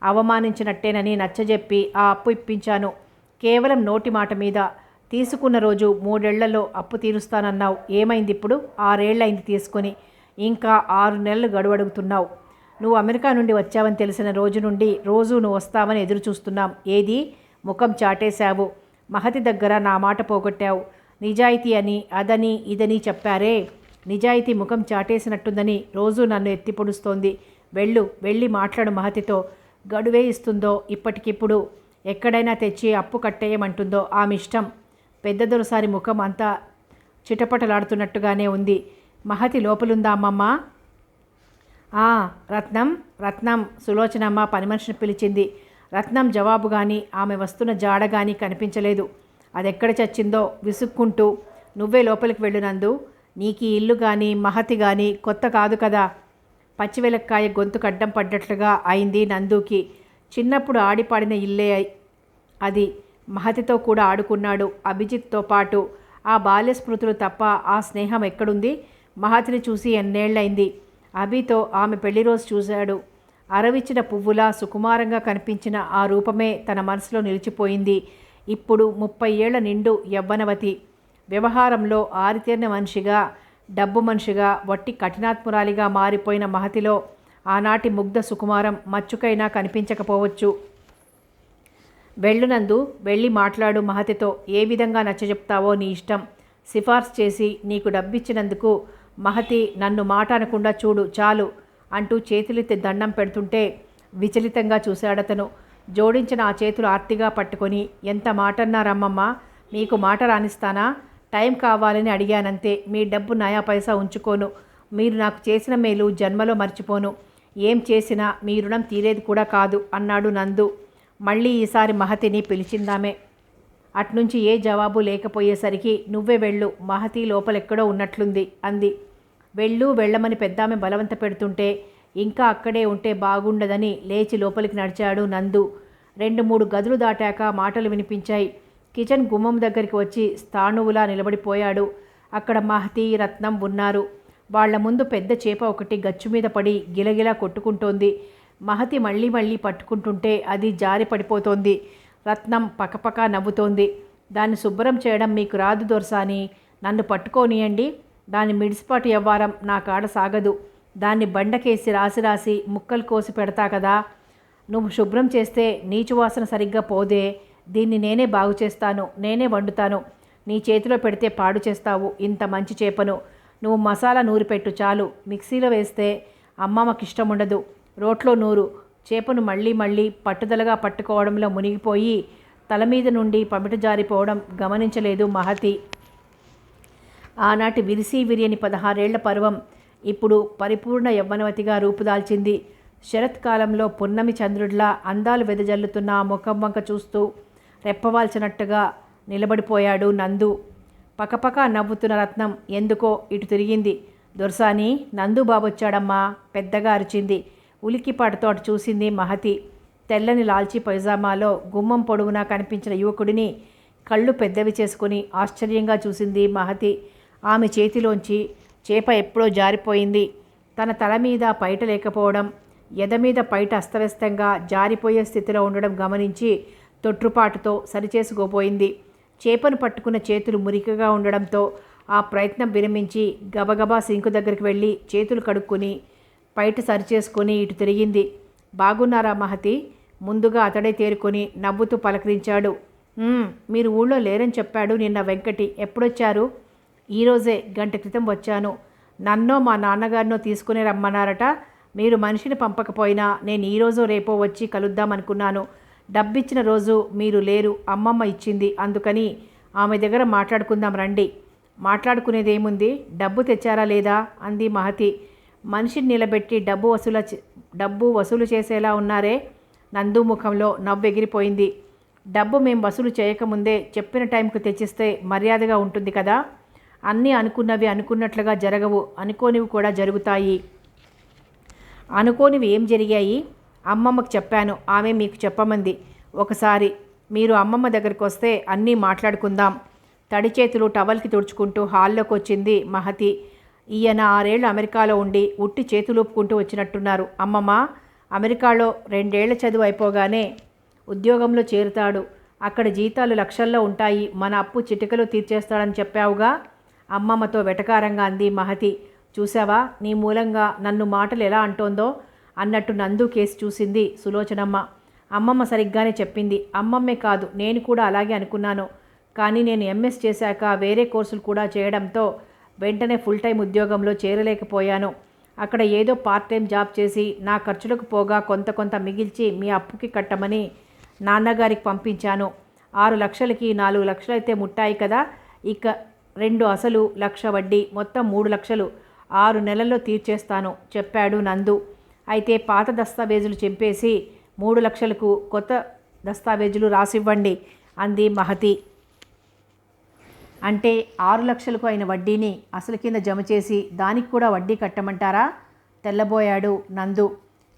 అవమానించినట్టేనని నచ్చజెప్పి ఆ అప్పు ఇప్పించాను. కేవలం నోటి మాట మీద. తీసుకున్న రోజు 3 ఏళ్లలో అప్పు తీరుస్తానన్నావు. ఏమైంది ఇప్పుడు? 6 ఏళ్ళైంది తీసుకొని. ఇంకా 6 నెలలు గడువడుగుతున్నావు. నువ్వు అమెరికా నుండి వచ్చావని తెలిసిన రోజు నుండి రోజు నువ్వు వస్తావని ఎదురు చూస్తున్నాం. ఏది? ముఖం చాటేశావు. మహతి దగ్గర నా మాట పోగొట్టావు. నిజాయితీ అని అదని ఇదని చెప్పారే, నిజాయితీ ముఖం చాటేసినట్టుందని రోజు నన్ను ఎత్తి పొడుస్తోంది. వెళ్ళి మాట్లాడు మహతితో. గడువే ఇస్తుందో, ఇప్పటికిప్పుడు ఎక్కడైనా తెచ్చి అప్పు కట్టేయమంటుందో ఆమె ఇష్టం. పెద్ద దొరసారి ముఖం అంతా చిటపటలాడుతున్నట్టుగానే ఉంది. మహతి లోపలుందా అమ్మమ్మ? రత్నం సులోచనమ్మ పని మనిషిని పిలిచింది. రత్నం జవాబు కానీ ఆమె వస్తున్న జాడ కానీ కనిపించలేదు. అదెక్కడ చచ్చిందో విసుక్కుంటూ నువ్వే లోపలికి వెళ్ళు నందు. నీకు ఈ ఇల్లు కానీ మహతి కానీ కొత్త కాదు కదా. పచ్చివెలక్కాయ గొంతుకు అడ్డం పడ్డట్లుగా అయింది నందుకి. చిన్నప్పుడు ఆడిపాడిన ఇల్లే అది. మహతితో కూడా ఆడుకున్నాడు అభిజిత్తో పాటు. ఆ బాల్య స్మృతులు తప్ప ఆ స్నేహం ఎక్కడుంది? మహతిని చూసి ఎన్నేళ్లైంది. అభితో ఆమె పెళ్లి రోజు చూశాడు. అరవిచ్చిన పువ్వులా సుకుమారంగా కనిపించిన ఆ రూపమే తన మనసులో నిలిచిపోయింది. ఇప్పుడు 30 ఏళ్ల నిండు యవ్వనవతి. వ్యవహారంలో ఆరితేరిన మనిషిగా, డబ్బు మనిషిగా, వట్టి కఠినాత్మురాలిగా మారిపోయిన మహతిలో ఆనాటి ముగ్ధ సుకుమారం మచ్చుకైనా కనిపించకపోవచ్చు. వెళ్ళునందు, వెళ్ళి మాట్లాడు మహతితో. ఏ విధంగా నచ్చజెప్తావో నీ ఇష్టం. సిఫార్సు చేసి నీకు డబ్బిచ్చినందుకు మహతి నన్ను మాట అనకుండా చూడు చాలు అంటూ చేతులెత్తి దండం పెడుతుంటే విచలితంగా చూశాడతను. జోడించిన ఆ చేతులు ఆర్తిగా పట్టుకొని, ఎంత మాటన్నారమ్మమ్మ, మీకు మాట రానిస్తానా? టైం కావాలని అడిగానంతే. మీ డబ్బు నయా పైసా ఉంచుకోను. మీరు నాకు చేసిన మేలు జన్మలో మర్చిపోను. ఏం చేసినా మీ రుణం తీరేది కూడా కాదు అన్నాడు నందు. మళ్ళీ ఈసారి మహతిని పిలిచిందామే. అట్నుంచి ఏ జవాబు లేకపోయేసరికి నువ్వే వెళ్ళు, మహతి లోపలెక్కడో ఉన్నట్లుంది అంది. వెళ్ళమని పెద్దామె బలవంత పెడుతుంటే ఇంకా అక్కడే ఉంటే బాగుండదని లేచి లోపలికి నడిచాడు నందు. 2-3 గదులు దాటాక మాటలు వినిపించాయి. కిచెన్ గుమ్మం దగ్గరికి వచ్చి స్థాణువులా నిలబడిపోయాడు. అక్కడ మహతి, రత్నం ఉన్నారు. వాళ్ల ముందు పెద్ద చేప ఒకటి గచ్చు మీద పడి గిలగిలా కొట్టుకుంటోంది. మహతి మళ్ళీ పట్టుకుంటుంటే అది జారి పడిపోతోంది. రత్నం పకపక నవ్వుతోంది. దాన్ని శుభ్రం చేయడం మీకు రాదు దొరసాని, నన్ను పట్టుకోనియండి. దాని మిడిసిపాటు వ్యవహారం నా కాడ సాగదు. దాన్ని బండకేసి రాసి ముక్కలు కోసి పెడతా కదా. నువ్వు శుభ్రం చేస్తే నీచువాసన సరిగ్గా పోదే. దీన్ని నేనే బాగు చేస్తాను, నేనే వండుతాను. నీ చేతిలో పెడితే పాడు చేస్తావు ఇంత మంచి చేపను. నువ్వు మసాలా నూరిపెట్టు చాలు. మిక్సీలో వేస్తే అమ్మమ్మకి ఇష్టం ఉండదు. రోట్లో నూరు. చేపను మళ్ళీ పట్టుదలగా పట్టుకోవడంలో మునిగిపోయి తల మీద నుండి పమిట జారిపోవడం గమనించలేదు మహతి. ఆనాటి విరియని 16 ఏళ్ల పర్వం ఇప్పుడు పరిపూర్ణ యవ్వనవతిగా రూపుదాల్చింది. శరత్కాలంలో పున్నమి చంద్రుడిలా అందాలు వెదజల్లుతున్న ఆ ముఖం వంక చూస్తూ రెప్పవాల్చినట్టుగా నిలబడిపోయాడు నందు. పకపక నవ్వుతున్న రత్నం ఎందుకో ఇటు తిరిగింది. దొరసాని, నందు బాబొచ్చాడమ్మా పెద్దగా అరిచింది. ఉలిక్కిపాటుతో అటు చూసింది మహతి. తెల్లని లాల్చీ పైజామాలో గుమ్మం పొడవునా కనిపించిన యువకుడిని కళ్ళు పెద్దవి చేసుకుని ఆశ్చర్యంగా చూసింది మహతి. ఆమె చేతిలోంచి చేప ఎప్పుడో జారిపోయింది. తన తల మీద పైట లేకపోవడం, ఎద మీద పైట అస్తవ్యస్తంగా జారిపోయే స్థితిలో ఉండడం గమనించి తొట్రుపాటుతో సరిచేసుకోబోయింది. చేపను పట్టుకున్న చేతులు మురికగా ఉండడంతో ఆ ప్రయత్నం విరమించి గబగబా సింకు దగ్గరికి వెళ్ళి చేతులు కడుక్కొని బయట సరిచేసుకొని ఇటు తిరిగింది. బాగున్నారా మహతి? ముందుగా అతడే తేరుకొని నవ్వుతూ పలకరించాడు. మీరు ఊళ్ళో లేరని చెప్పాడు నిన్న వెంకటి. ఎప్పుడొచ్చారు? ఈరోజే గంట క్రితం వచ్చాను. నన్నో మా నాన్నగారినో తీసుకుని రమ్మన్నారట. మీరు మనిషిని పంపకపోయినా నేను ఈరోజు రేపో వచ్చి కలుద్దామనుకున్నాను. డబ్బిచ్చిన రోజు మీరు లేరు, అమ్మమ్మ ఇచ్చింది. అందుకని ఆమె దగ్గర మాట్లాడుకుందాం రండి. మాట్లాడుకునేదేముంది? డబ్బు తెచ్చారా లేదా అంది మహతి. మనిషిని నిలబెట్టి డబ్బు వసూలు చేసేలా ఉన్నారే. నందు ముఖంలో నవ్వు ఎగిరిపోయింది. డబ్బు మేం వసూలు చేయకముందే చెప్పిన టైంకు తెచ్చిస్తే మర్యాదగా ఉంటుంది కదా. అన్నీ అనుకున్నవి అనుకున్నట్లుగా జరగవు, అనుకోనివి కూడా జరుగుతాయి. అనుకోనివి ఏం జరిగాయి? అమ్మమ్మకు చెప్పాను, ఆమె మీకు చెప్పమంది. ఒకసారి మీరు అమ్మమ్మ దగ్గరికి వస్తే అన్నీ మాట్లాడుకుందాం. తడి చేతులు టవల్కి తుడుచుకుంటూ హాల్లోకి వచ్చింది మహతి. ఈయన 6 ఏళ్ళు అమెరికాలో ఉండి ఉట్టి చేతులూపుకుంటూ వచ్చినట్టున్నారు. అమ్మమ్మ అమెరికాలో 2 ఏళ్ల చదువు అయిపోగానే ఉద్యోగంలో చేరుతాడు. అక్కడ జీతాలు లక్షల్లో ఉంటాయి. మన అప్పు చిటికలో తీర్చేస్తాడని చెప్పావుగా. అమ్మమ్మతో వెటకారంగా అంది మహతి. చూసావా, నీ మూలంగా నన్ను మాటలు ఎలా అంటోందో అన్నట్టు నందు కేసు చూసింది సులోచనమ్మ. అమ్మమ్మ సరిగ్గానే చెప్పింది. అమ్మమ్మే కాదు, నేను కూడా అలాగే అనుకున్నాను. కానీ నేను ఎంఎస్ చేశాక వేరే కోర్సులు కూడా చేయడంతో వెంటనే ఫుల్ టైం ఉద్యోగంలో చేరలేకపోయాను. అక్కడ ఏదో పార్ట్ టైం జాబ్ చేసి నా ఖర్చులకు పోగా కొంత మిగిల్చి మీ అప్పుకి కట్టమని నాన్నగారికి పంపించాను. 6 లక్షలకి 4 లక్షలైతే ముట్టాయి కదా. ఇక 2 అసలు, 1,00,000 వడ్డీ, మొత్తం 3 లక్షలు 6 నెలల్లో తీర్చేస్తాను చెప్పాడు నందు. అయితే పాత దస్తావేజులు చింపేసి 3 లక్షలకు కొత్త దస్తావేజులు రాసివ్వండి అంది మహతి. అంటే 6 లక్షలకు అయిన వడ్డీని అసలు కింద జమ చేసి దానికి కూడా వడ్డీ కట్టమంటారా? తెల్లబోయాడు నందు.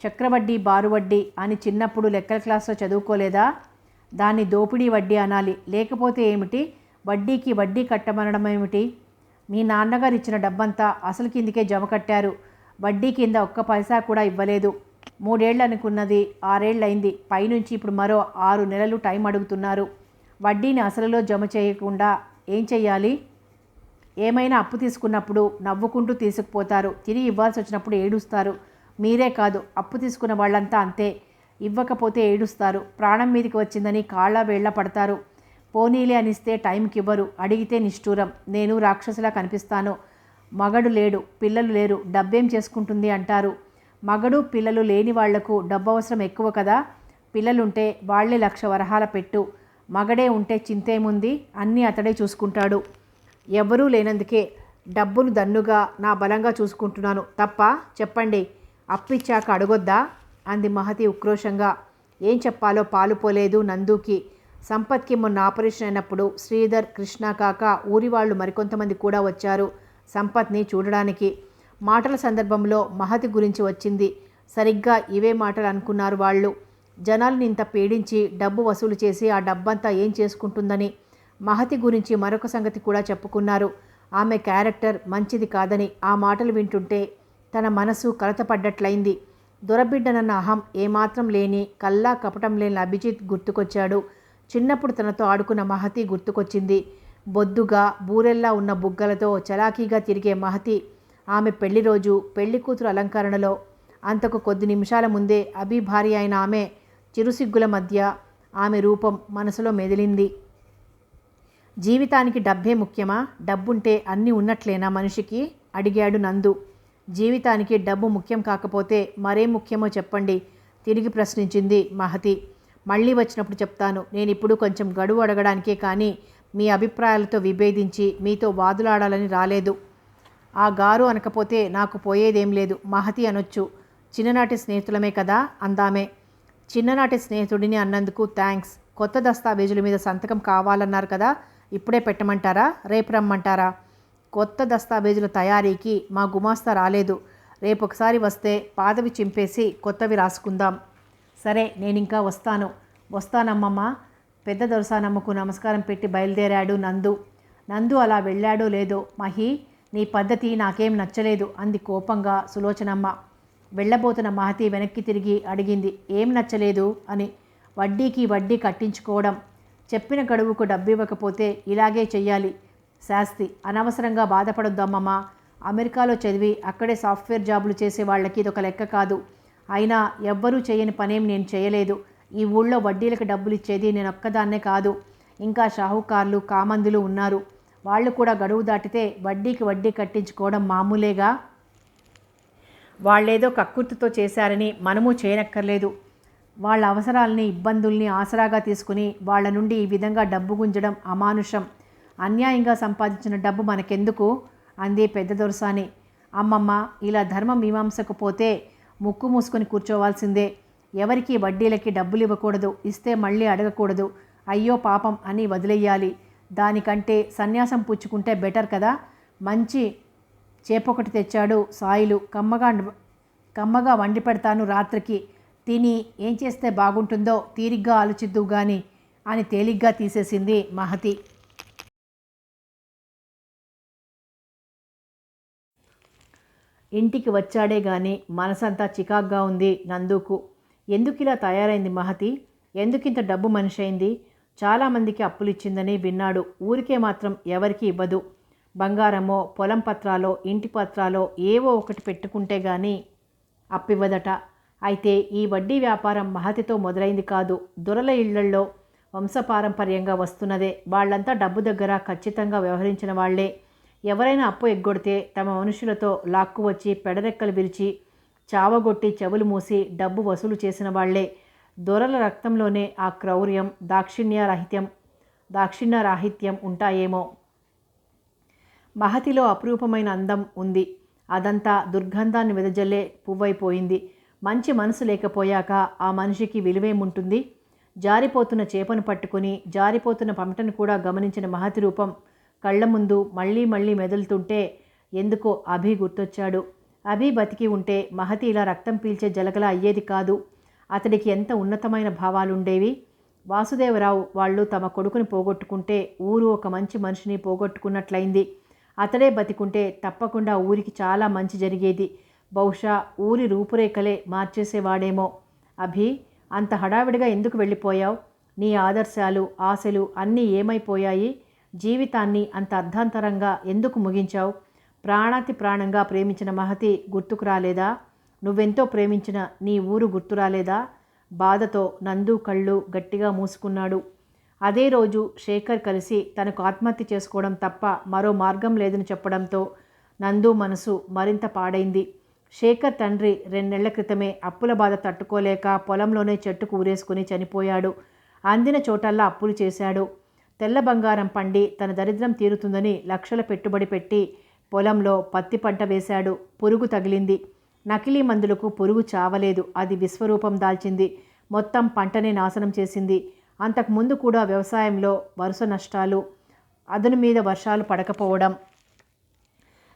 చక్రవడ్డీ, బారు వడ్డీ అని చిన్నప్పుడు లెక్కల క్లాస్లో చదువుకోలేదా? దాన్ని దోపిడీ వడ్డీ అనాలి. లేకపోతే ఏమిటి? వడ్డీకి వడ్డీ కట్టమనడం ఏమిటి? మీ నాన్నగారు ఇచ్చిన డబ్బంతా అసలు కిందికే జమ కట్టారు. వడ్డీ కింద ఒక్క పైసా కూడా ఇవ్వలేదు. 3 ఏళ్ళు అనుకున్నది 6 ఏళ్ళయింది. పైనుంచి ఇప్పుడు మరో 6 నెలలు టైం అడుగుతున్నారు. వడ్డీని అసలులో జమ చేయకుండా ఏం చెయ్యాలి? ఏమైనా అప్పు తీసుకున్నప్పుడు నవ్వుకుంటూ తీసుకుపోతారు, తిరిగి ఇవ్వాల్సి వచ్చినప్పుడు ఏడుస్తారు. మీరే కాదు, అప్పు తీసుకున్న వాళ్ళంతా అంతే. ఇవ్వకపోతే ఏడుస్తారు, ప్రాణం మీదకి వచ్చిందని కాళ్ళ వేళ్ళ పడతారు. పోనీలే అనిస్తే టైంకి ఇవ్వరు, అడిగితే నిష్ఠూరం. నేను రాక్షసులా కనిపిస్తాను. మగడు లేడు, పిల్లలు లేరు, డబ్బేం చేసుకుంటుంది అంటారు. మగడు పిల్లలు లేని వాళ్లకు డబ్బు అవసరం ఎక్కువ కదా. పిల్లలుంటే వాళ్లే 1,00,000 వరహాల పెట్టు. మగడే ఉంటే చింతేముంది, అన్నీ అతడే చూసుకుంటాడు. ఎవరూ లేనందుకే డబ్బును దన్నుగా నా బలంగా చూసుకుంటున్నాను. తప్ప చెప్పండి. అప్పిచ్చాక అడగొద్దా అంది మహతి ఉక్రోషంగా. ఏం చెప్పాలో పాలుపోలేదు నందుకి. సంపత్కి మొన్న ఆపరేషన్ అయినప్పుడు శ్రీధర్, కృష్ణ కాక ఊరి వాళ్ళు మరికొంతమంది కూడా వచ్చారు సంపత్ని చూడడానికి. మాటల సందర్భంలో మహతి గురించి వచ్చింది. సరిగ్గా ఇవే మాటలు అనుకున్నారు వాళ్ళు. జనాల్ని ఇంత పీడించి డబ్బు వసూలు చేసి ఆ డబ్బంతా ఏం చేసుకుంటుందని. మహతి గురించి మరొక సంగతి కూడా చెప్పుకున్నారు. ఆమె క్యారెక్టర్ మంచిది కాదని. ఆ మాటలు వింటుంటే తన మనసు కలతపడ్డట్లయింది. దొరబిడ్డనన్న అహం ఏమాత్రం లేని, కల్లా కపటం లేని అభిజిత్ గుర్తుకొచ్చాడు. చిన్నప్పుడు తనతో ఆడుకున్న మహతి గుర్తుకొచ్చింది. బొద్దుగా బూరెల్లా ఉన్న బుగ్గలతో చలాకీగా తిరిగే మహతి. ఆమె పెళ్లి రోజు పెళ్లి కూతురు అలంకరణలో అంతకు కొద్ది నిమిషాల ముందే అభి భార్య అయిన ఆమె చిరుసిగ్గుల మధ్య ఆమె రూపం మనసులో మెదిలింది. జీవితానికి డబ్బే ముఖ్యమా? డబ్బుంటే అన్నీ ఉన్నట్లేనా మనిషికి? అడిగాడు నందు. జీవితానికి డబ్బు ముఖ్యం కాకపోతే మరేం ముఖ్యమో చెప్పండి తిరిగి ప్రశ్నించింది మహతి. మళ్ళీ వచ్చినప్పుడు చెప్తాను. నేనిప్పుడు కొంచెం గడువు అడగడానికే కానీ మీ అభిప్రాయాలతో విభేదించి మీతో వాదులాడాలని రాలేదు. ఆ గారు అనకపోతే నాకు పోయేదేం లేదు. మహతి అనొచ్చు. చిన్ననాటి స్నేహితులమే కదా అందామే. చిన్ననాటి స్నేహితుడిని అన్నందుకు థ్యాంక్స్. కొత్త దస్తావేజుల మీద సంతకం కావాలన్నారు కదా, ఇప్పుడే పెట్టమంటారా, రేపు రమ్మంటారా? కొత్త దస్తావేజుల తయారీకి మా గుమాస్తా రాలేదు. రేపొకసారి వస్తే పాతవి చింపేసి కొత్తవి రాసుకుందాం. సరే, నేనింకా వస్తానమ్మమ్మ. పెద్ద దొరసానమ్మకు నమస్కారం పెట్టి బయలుదేరాడు నందు అలా వెళ్ళాడో లేదో, మహి నీ పద్ధతి నాకేం నచ్చలేదు అంది కోపంగా సులోచనమ్మ. వెళ్ళబోతున్న మహతి వెనక్కి తిరిగి అడిగింది, ఏం నచ్చలేదు అని. వడ్డీకి వడ్డీ కట్టించుకోవడం. చెప్పిన గడువుకు డబ్బు ఇవ్వకపోతే ఇలాగే చెయ్యాలి. శాస్తి, అనవసరంగా బాధపడొద్దు అమ్మమ్మ. అమెరికాలో చదివి అక్కడే సాఫ్ట్వేర్ జాబులు చేసే వాళ్ళకి ఇదొక లెక్క కాదు. అయినా ఎవ్వరూ చేయని పనేం నేను చేయలేదు. ఈ ఊళ్ళో వడ్డీలకు డబ్బులు ఇచ్చేది నేను ఒక్కదాన్నే కాదు. ఇంకా షాహుకార్లు, కామందులు ఉన్నారు. వాళ్ళు కూడా గడువు దాటితే వడ్డీకి వడ్డీ కట్టించుకోవడం మామూలేగా. వాళ్ళేదో కక్కుర్తితో చేశారని మనము చేయనక్కర్లేదు. వాళ్ళ అవసరాలని, ఇబ్బందుల్ని ఆసరాగా తీసుకుని వాళ్ళ నుండి ఈ విధంగా డబ్బు గుంజడం అమానుషం. అన్యాయంగా సంపాదించిన డబ్బు మనకెందుకు అంది పెద్ద దొరసాని. అమ్మమ్మ, ఇలా ధర్మ మీమాంసకు పోతే ముక్కు మూసుకొని కూర్చోవాల్సిందే. ఎవరికి వడ్డీలకి డబ్బులు ఇవ్వకూడదు. ఇస్తే మళ్ళీ అడగకూడదు. అయ్యో పాపం అని వదిలేయాలి. దానికంటే సన్యాసం పుచ్చుకుంటే బెటర్ కదా. మంచి చేపొకటి తెచ్చాడు సాయిలు. కమ్మగా వండి పెడతాను. రాత్రికి తిని ఏం చేస్తే బాగుంటుందో తీరిగ్గా ఆలోచిద్దువు గాని అని తేలిగ్గా తీసేసింది మహతి. ఇంటికి వచ్చాడే గాని మనసంతా చికాగ్గా ఉంది నందుకు. ఎందుకిలా తయారైంది మహతి? ఎందుకింత డబ్బు మనిషి అయింది? చాలామందికి అప్పులిచ్చిందని విన్నాడు. ఊరికే మాత్రం ఎవరికి ఇవ్వదు. బంగారమో, పొలం పత్రాలో, ఇంటి పత్రాలో ఏవో ఒకటి పెట్టుకుంటే గానీ అప్పివ్వదట. అయితే ఈ వడ్డీ వ్యాపారం మహతితో మొదలైంది కాదు. దొరల ఇళ్లల్లో వంశపారంపర్యంగా వస్తున్నదే. వాళ్ళంతా డబ్బు దగ్గర ఖచ్చితంగా వ్యవహరించిన వాళ్లే. ఎవరైనా అప్పు ఎగ్గొడితే తమ మనుషులతో లాక్కువచ్చి పెడరెక్కలు విరిచి చావగొట్టి చెవులు మూసి డబ్బు వసూలు చేసిన వాళ్లే. దొరల రక్తంలోనే ఆ క్రౌర్యం, దాక్షిణ్యరాహిత్యం ఉంటాయేమో. మహతిలో అపురూపమైన అందం ఉంది. అదంతా దుర్గంధాన్ని వెదజల్లే పువ్వైపోయింది. మంచి మనసు లేకపోయాక ఆ మనిషికి విలువేముంటుంది? జారిపోతున్న చేపను పట్టుకుని జారిపోతున్న పంటను కూడా గమనించిన మహతి రూపం కళ్ల ముందు మళ్ళీ మళ్ళీ మెదులుతుంటే ఎందుకో అభి గుర్తొచ్చాడు. అభి బతికి ఉంటే మహతి ఇలా రక్తం పీల్చే జలగల అయ్యేది కాదు. అతడికి ఎంత ఉన్నతమైన భావాలుండేవి. వాసుదేవరావు వాళ్ళు తమ కొడుకుని పోగొట్టుకుంటే ఊరు ఒక మంచి మనిషిని పోగొట్టుకున్నట్లయింది. అతడే బతికుంటే తప్పకుండా ఊరికి చాలా మంచి జరిగేది. బహుశా ఊరి రూపురేఖలే మార్చేసేవాడేమో. అభి, అంత హడావిడిగా ఎందుకు వెళ్ళిపోయావు? నీ ఆదర్శాలు, ఆశలు అన్నీ ఏమైపోయాయి? జీవితాన్ని అంత అర్ధాంతరంగా ఎందుకు ముగించావు? ప్రాణాతి ప్రాణంగా ప్రేమించిన మహతి గుర్తుకు రాలేదా? నువ్వెంతో ప్రేమించిన నీ ఊరు గుర్తు రాలేదా? బాధతో నందు కళ్ళు గట్టిగా మూసుకున్నాడు. అదే రోజు శేఖర్ కలిసి తనకు ఆత్మహత్య చేసుకోవడం తప్ప మరో మార్గం లేదని చెప్పడంతో నందు మనసు మరింత పాడైంది. శేఖర్ తండ్రి 2 నెలల క్రితమే అప్పుల బాధ తట్టుకోలేక పొలంలోనే చెట్టుకు ఊరేసుకుని చనిపోయాడు. అందిన చోటల్లా అప్పులు చేశాడు. తెల్ల బంగారం పండి తన దరిద్రం తీరుతుందని లక్షల పెట్టుబడి పెట్టి పొలంలో పత్తి పంట వేశాడు. పురుగు తగిలింది. నకిలీ మందులకు పురుగు చావలేదు. అది విశ్వరూపం దాల్చింది. మొత్తం పంటనే నాశనం చేసింది. అంతకుముందు కూడా వ్యవసాయంలో వరుస నష్టాలు, అదను మీద వర్షాలు పడకపోవడం,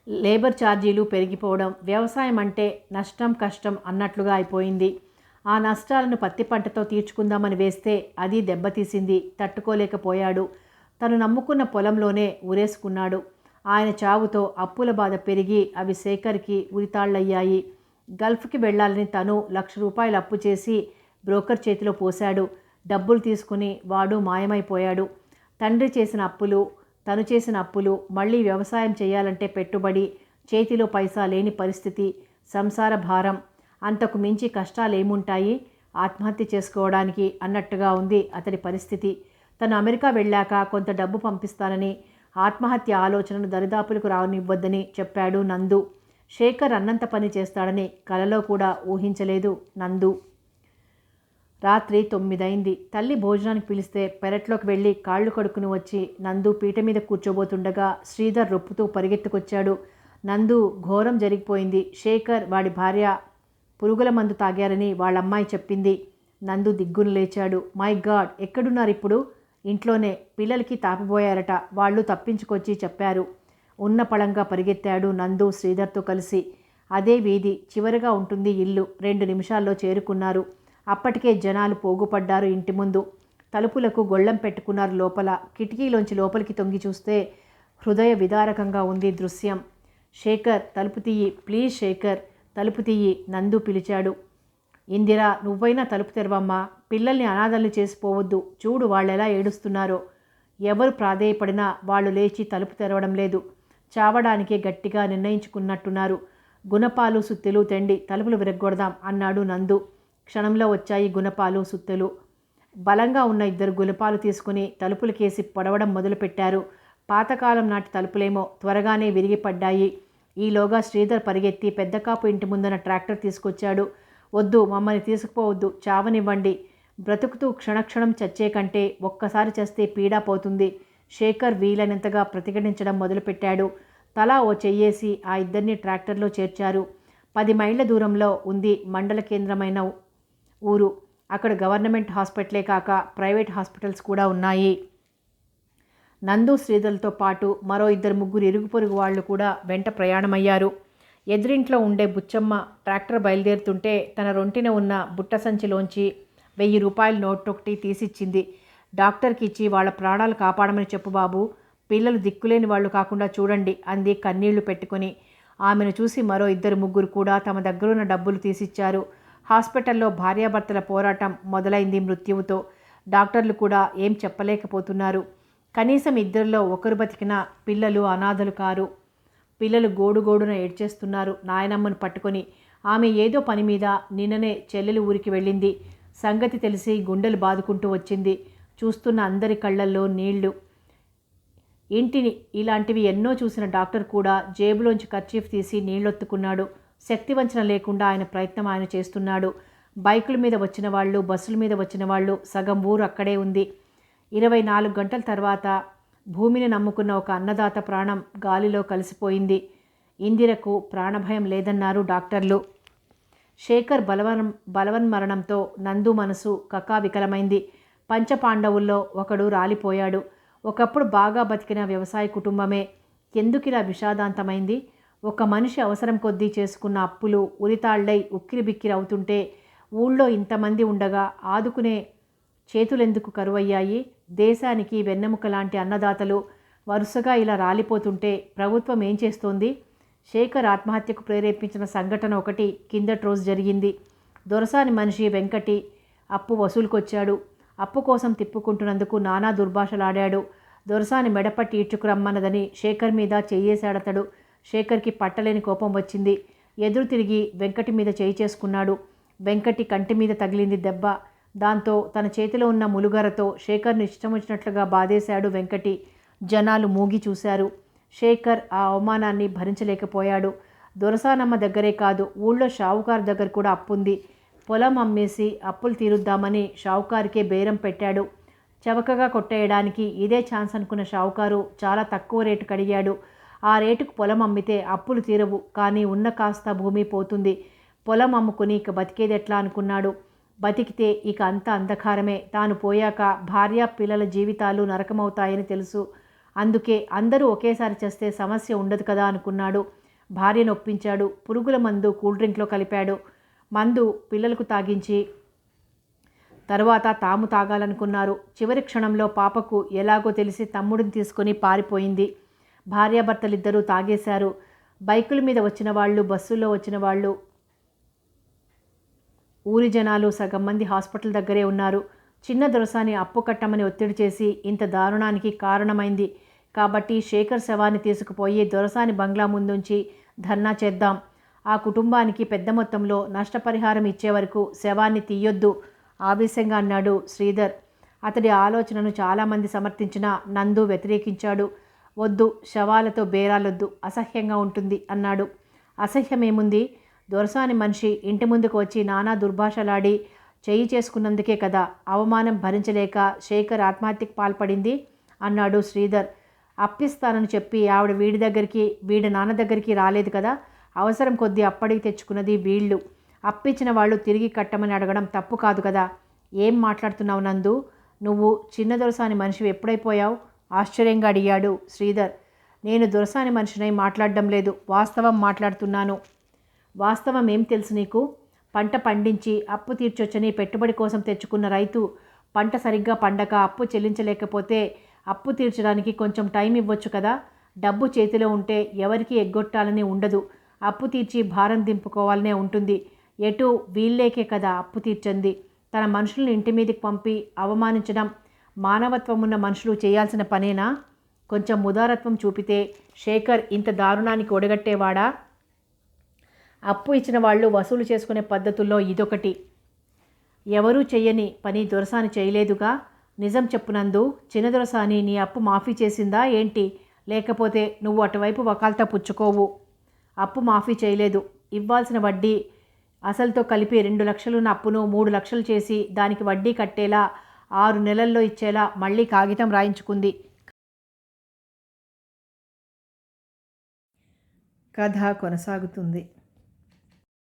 లేబర్ ఛార్జీలు పెరిగిపోవడం, వ్యవసాయం అంటే నష్టం కష్టం అన్నట్లుగా అయిపోయింది. ఆ నష్టాలను పత్తి పంటతో తీర్చుకుందామని వేస్తే అది దెబ్బతీసింది. తట్టుకోలేకపోయాడు. తను నమ్ముకున్న పొలంలోనే ఊరేసుకున్నాడు. ఆయన చావుతో అప్పుల బాధ పెరిగి అవి శేఖర్కి ఉరితాళ్లయ్యాయి. గల్ఫ్కి వెళ్లాలని తను ₹1,00,000 అప్పు చేసి బ్రోకర్ చేతిలో పోశాడు. డబ్బులు తీసుకుని వాడు మాయమైపోయాడు. తండ్రి చేసిన అప్పులు, తను చేసిన అప్పులు, మళ్ళీ వ్యవసాయం చేయాలంటే పెట్టుబడి, చేతిలో పైసా లేని పరిస్థితి, సంసార భారం. అంతకు మించి కష్టాలేముంటాయి ఆత్మహత్య చేసుకోవడానికి అన్నట్టుగా ఉంది అతడి పరిస్థితి. తను అమెరికా వెళ్ళాక కొంత డబ్బు పంపిస్తానని, ఆత్మహత్య ఆలోచనను దరిదాపులకు రానివ్వద్దని చెప్పాడు నందు. శేఖర్ అన్నంత పని చేస్తాడని కలలో కూడా ఊహించలేదు నందు. రాత్రి 9 అయింది. తల్లి భోజనానికి పిలిస్తే పెరట్లోకి వెళ్ళి కాళ్ళు కడుక్కుని వచ్చి నందు పీట మీద కూర్చోబోతుండగా శ్రీధర్ రొప్పుతూ పరిగెత్తుకొచ్చాడు. నందు, ఘోరం జరిగిపోయింది. శేఖర్, వాడి భార్య పురుగుల మందు తాగారని వాళ్ళమ్మాయి చెప్పింది. నందు దిగ్గున లేచాడు. మై గాడ్, ఎక్కడున్నారిప్పుడు? ఇంట్లోనే. పిల్లలకి తాపిపోయారట. వాళ్ళు తప్పించుకొచ్చి చెప్పారు. ఉన్న పళంగా పరిగెత్తాడు నందు శ్రీధర్తో కలిసి. అదే వీధి, చివరిగా ఉంటుంది ఇల్లు. 2 నిమిషాల్లో చేరుకున్నారు. అప్పటికే జనాలు పోగుపడ్డారు ఇంటి ముందు. తలుపులకు గొళ్ళెం పెట్టుకున్నారు లోపల. కిటికీలోంచి లోపలికి తొంగి చూస్తే హృదయ విదారకంగా ఉంది దృశ్యం. శేఖర్, తలుపు తీయి ప్లీజ్. శేఖర్, తలుపు తీయి నందు పిలిచాడు. ఇందిరా, నువ్వైనా తలుపు తెరవమ్మా. పిల్లల్ని అనాథల్ని చేసిపోవద్దు. చూడు వాళ్ళెలా ఏడుస్తున్నారో. ఎవరు ప్రాధేయపడినా వాళ్ళు లేచి తలుపు తెరవడం లేదు. చావడానికే గట్టిగా నిర్ణయించుకున్నట్టున్నారు. గుణపాలు సుత్తెలు తెండి తలుపులు విరగ్గొడదాం అన్నాడు నందు. క్షణంలో వచ్చాయి గుణపాలు సుత్తెలు. బలంగా ఉన్న ఇద్దరు గుణపాలు తీసుకుని తలుపులకేసి పొడవడం మొదలుపెట్టారు. పాతకాలం నాటి తలుపులేమో త్వరగానే విరిగిపడ్డాయి. ఈలోగా శ్రీధర్ పరిగెత్తి పెద్దకాపు ఇంటి ముందున ట్రాక్టర్ తీసుకొచ్చాడు. వద్దు, మమ్మల్ని తీసుకుపోవద్దు, చావనివ్వండి. బ్రతుకుతూ క్షణక్షణం చచ్చే కంటే ఒక్కసారి చస్తే పీడా పోతుంది. శేఖర్ వీలైనంతగా ప్రతిఘటించడం మొదలుపెట్టాడు. తలా ఓ చెయ్యేసి ఆ ఇద్దరిని ట్రాక్టర్లో చేర్చారు. 10 మైళ్ళ దూరంలో ఉంది మండల కేంద్రమైన ఊరు. అక్కడ గవర్నమెంట్ హాస్పిటలే కాక ప్రైవేట్ హాస్పిటల్స్ కూడా ఉన్నాయి. నందు శ్రీధర్లతో పాటు మరో 2-3 ఇరుగు పొరుగు వాళ్ళు కూడా వెంట ప్రయాణమయ్యారు. ఎదురింట్లో ఉండే బుచ్చమ్మ ట్రాక్టర్ బయలుదేరుతుంటే తన రొంటిన ఉన్న బుట్ట సంచిలోంచి 1000 రూపాయల నోట్ ఒకటి తీసిచ్చింది. డాక్టర్కి ఇచ్చి వాళ్ళ ప్రాణాలు కాపాడమని చెప్పు బాబు. పిల్లలు దిక్కులేని వాళ్ళు కాకుండా చూడండి అంది కన్నీళ్లు పెట్టుకుని. ఆమెను చూసి మరో 2-3 కూడా తమ దగ్గరున్న డబ్బులు తీసిచ్చారు. హాస్పిటల్లో భార్యాభర్తల పోరాటం మొదలైంది మృత్యువుతో. డాక్టర్లు కూడా ఏం చెప్పలేకపోతున్నారు. కనీసం ఇద్దరిలో ఒకరు బతికినా పిల్లలు అనాథలు కారు. పిల్లలు గోడుగోడున ఏడ్చేస్తున్నారు నాయనమ్మను పట్టుకొని. ఆమె ఏదో పని మీద నిన్ననే చెల్లెలి ఊరికి వెళ్ళింది. సంగతి తెలిసి గుండెలు బాదుకుంటూ వచ్చింది. చూస్తున్న అందరి కళ్ళల్లో నీళ్లు. ఇంటిని ఇలాంటివి ఎన్నో చూసిన డాక్టర్ కూడా జేబులోంచి కర్చీఫ్ తీసి నీళ్ళొత్తుకున్నాడు. శక్తివంచన లేకుండా ఆయన ప్రయత్నం ఆయన చేస్తున్నాడు. బైకుల మీద వచ్చిన వాళ్ళు, బస్సుల మీద వచ్చిన వాళ్ళు, సగం ఊరు అక్కడే ఉంది. 24 గంటల తర్వాత భూమిని నమ్ముకున్న ఒక అన్నదాత ప్రాణం గాలిలో కలిసిపోయింది. ఇందిరకు ప్రాణభయం లేదన్నారు డాక్టర్లు. శేఖర్ బలవన్మరణంతో నందు మనసు కకావికలమైంది. పంచపాండవుల్లో ఒకడు రాలిపోయాడు. ఒకప్పుడు బాగా బతికిన వ్యవసాయ కుటుంబమే ఎందుకిలా విషాదాంతమైంది? ఒక మనిషి అవసరం కొద్దీ చేసుకున్న అప్పులు ఉరితాళ్లై ఉక్కిరిబిక్కిరి అవుతుంటే ఊళ్ళో ఇంతమంది ఉండగా ఆదుకునే చేతులెందుకు కరువయ్యాయి? దేశానికి వెన్నెముక లాంటి అన్నదాతలు వరుసగా ఇలా రాలిపోతుంటే ప్రభుత్వం ఏం చేస్తోంది? శేఖర్ ఆత్మహత్యకు ప్రేరేపించిన సంఘటన ఒకటి కిందటి రోజు జరిగింది. దొరసాని మనిషి వెంకటి అప్పు వసూలుకొచ్చాడు. అప్పు కోసం తిప్పుకుంటున్నందుకు నానా దుర్భాషలాడాడు. దొరసాని మెడపట్టి ఈడ్చుకురమ్మన్నదని శేఖర్ మీద చెయ్యేశాడతడు. శేఖర్కి పట్టలేని కోపం వచ్చింది. ఎదురు తిరిగి వెంకటి మీద చేయి చేసుకున్నాడు. వెంకటి కంటి మీద తగిలింది దెబ్బ. దాంతో తన చేతిలో ఉన్న ములుగరతో శేఖర్ను ఇష్టం వచ్చినట్లుగా బాధేశాడు వెంకటి. జనాలు మూగి చూశారు. శేఖర్ ఆ అవమానాన్ని భరించలేకపోయాడు. దొరసానమ్మ దగ్గరే కాదు, ఊళ్ళో షావుకారు దగ్గర కూడా అప్పుంది. పొలం అమ్మేసి అప్పులు తీరుద్దామని షావుకారుకే బేరం పెట్టాడు. చవకగా కొట్టేయడానికి ఇదే ఛాన్స్ అనుకున్న షావుకారు చాలా తక్కువ రేటుకు అడిగాడు. ఆ రేటుకు పొలం అమ్మితే అప్పులు తీరవు, కానీ ఉన్న కాస్త భూమి పోతుంది. పొలం అమ్ముకుని ఇక బతికేదెట్లా అనుకున్నాడు. బతికితే ఇక అంత అంధకారమే. తాను పోయాక భార్య పిల్లల జీవితాలు నరకమవుతాయని తెలుసు. అందుకే అందరూ ఒకేసారి చేస్తే సమస్య ఉండదు కదా అనుకున్నాడు. భార్యను ఒప్పించాడు. పురుగుల మందు కూల్ డ్రింక్లో కలిపాడు. మందు పిల్లలకు తాగించి తరువాత తాము తాగాలనుకున్నారు. చివరి క్షణంలో పాపకు ఎలాగో తెలిసి తమ్ముడిని తీసుకుని పారిపోయింది. భార్యాభర్తలిద్దరూ తాగేశారు. బైకుల మీద వచ్చిన వాళ్ళు, బస్సుల్లో వచ్చిన వాళ్ళు, ఊరి జనాలు సగం మంది హాస్పిటల్ దగ్గరే ఉన్నారు. చిన్న దొరసాని అప్పు కట్టమని ఒత్తిడి చేసి ఇంత దారుణానికి కారణమైంది. కాబట్టి శేఖర్ శవాన్ని తీసుకుపోయి దొరసాని బంగ్లా ముందుంచి ధర్నా చేద్దాం. ఆ కుటుంబానికి పెద్ద మొత్తంలో నష్టపరిహారం ఇచ్చే వరకు శవాన్ని తీయొద్దు ఆవేశంగా అన్నాడు శ్రీధర్. అతడి ఆలోచనను చాలామంది సమర్థించినా నందు వ్యతిరేకించాడు. వద్దు, శవాలతో బేరాలొద్దు, అసహ్యంగా ఉంటుంది అన్నాడు. అసహ్యమేముంది? దొరసాని మనిషి ఇంటి ముందుకు వచ్చి నానా దుర్భాషలాడి చెయ్యి చేసుకున్నందుకే కదా అవమానం భరించలేక శేఖర్ ఆత్మహత్యకు పాల్పడింది అన్నాడు శ్రీధర్. అప్పిస్తానని చెప్పి ఆవిడ వీడి నాన్న దగ్గరికి రాలేదు కదా. అవసరం కొద్దీ అప్పడికి తెచ్చుకున్నది వీళ్ళు. అప్పిచ్చిన వాళ్ళు తిరిగి కట్టమని అడగడం తప్పు కాదు కదా. ఏం మాట్లాడుతున్నావు నందు? నువ్వు చిన్న దొరసాని మనిషివి ఎప్పుడైపోయావు? ఆశ్చర్యంగా అడిగాడు శ్రీధర్. నేను దొరసాని మనిషినై మాట్లాడడం లేదు, వాస్తవం మాట్లాడుతున్నాను. వాస్తవం ఏం తెలుసు నీకు? పంట పండించి అప్పు తీర్చొచ్చని పెట్టుబడి కోసం తెచ్చుకున్న రైతు పంట సరిగ్గా పండక అప్పు చెల్లించలేకపోతే అప్పు తీర్చడానికి కొంచెం టైం ఇవ్వచ్చు కదా. డబ్బు చేతిలో ఉంటే ఎవరికి ఎగ్గొట్టాలని ఉండదు. అప్పు తీర్చి భారం దింపుకోవాలనే ఉంటుంది. ఎటు వీళ్ళేకే కదా అప్పు తీర్చంది. తన మనుషుల్ని ఇంటి మీదకి పంపి అవమానించడం మానవత్వం ఉన్న మనుషులు చేయాల్సిన పనేనా? కొంచెం ఉదారత్వం చూపితే శేఖర్ ఇంత దారుణానికి ఒడగట్టేవాడా? అప్పు ఇచ్చిన వాళ్ళు వసూలు చేసుకునే పద్ధతుల్లో ఇదొకటి. ఎవరూ చెయ్యని పని దొరసాని చేయలేదుగా. నిజం చెప్పునందు, చిన్న దొరసాని నీ అప్పు మాఫీ చేసిందా ఏంటి? లేకపోతే నువ్వు అటువైపు వకాల్తా పుచ్చుకోవు. అప్పు మాఫీ చేయలేదు. ఇవ్వాల్సిన వడ్డీ అసలుతో కలిపి 2 లక్షలున్న అప్పును 3 లక్షలు చేసి దానికి వడ్డీ కట్టేలా 6 నెలల్లో ఇచ్చేలా మళ్ళీ కాగితం రాయించుకుంది. కథ కొనసాగుతుంది.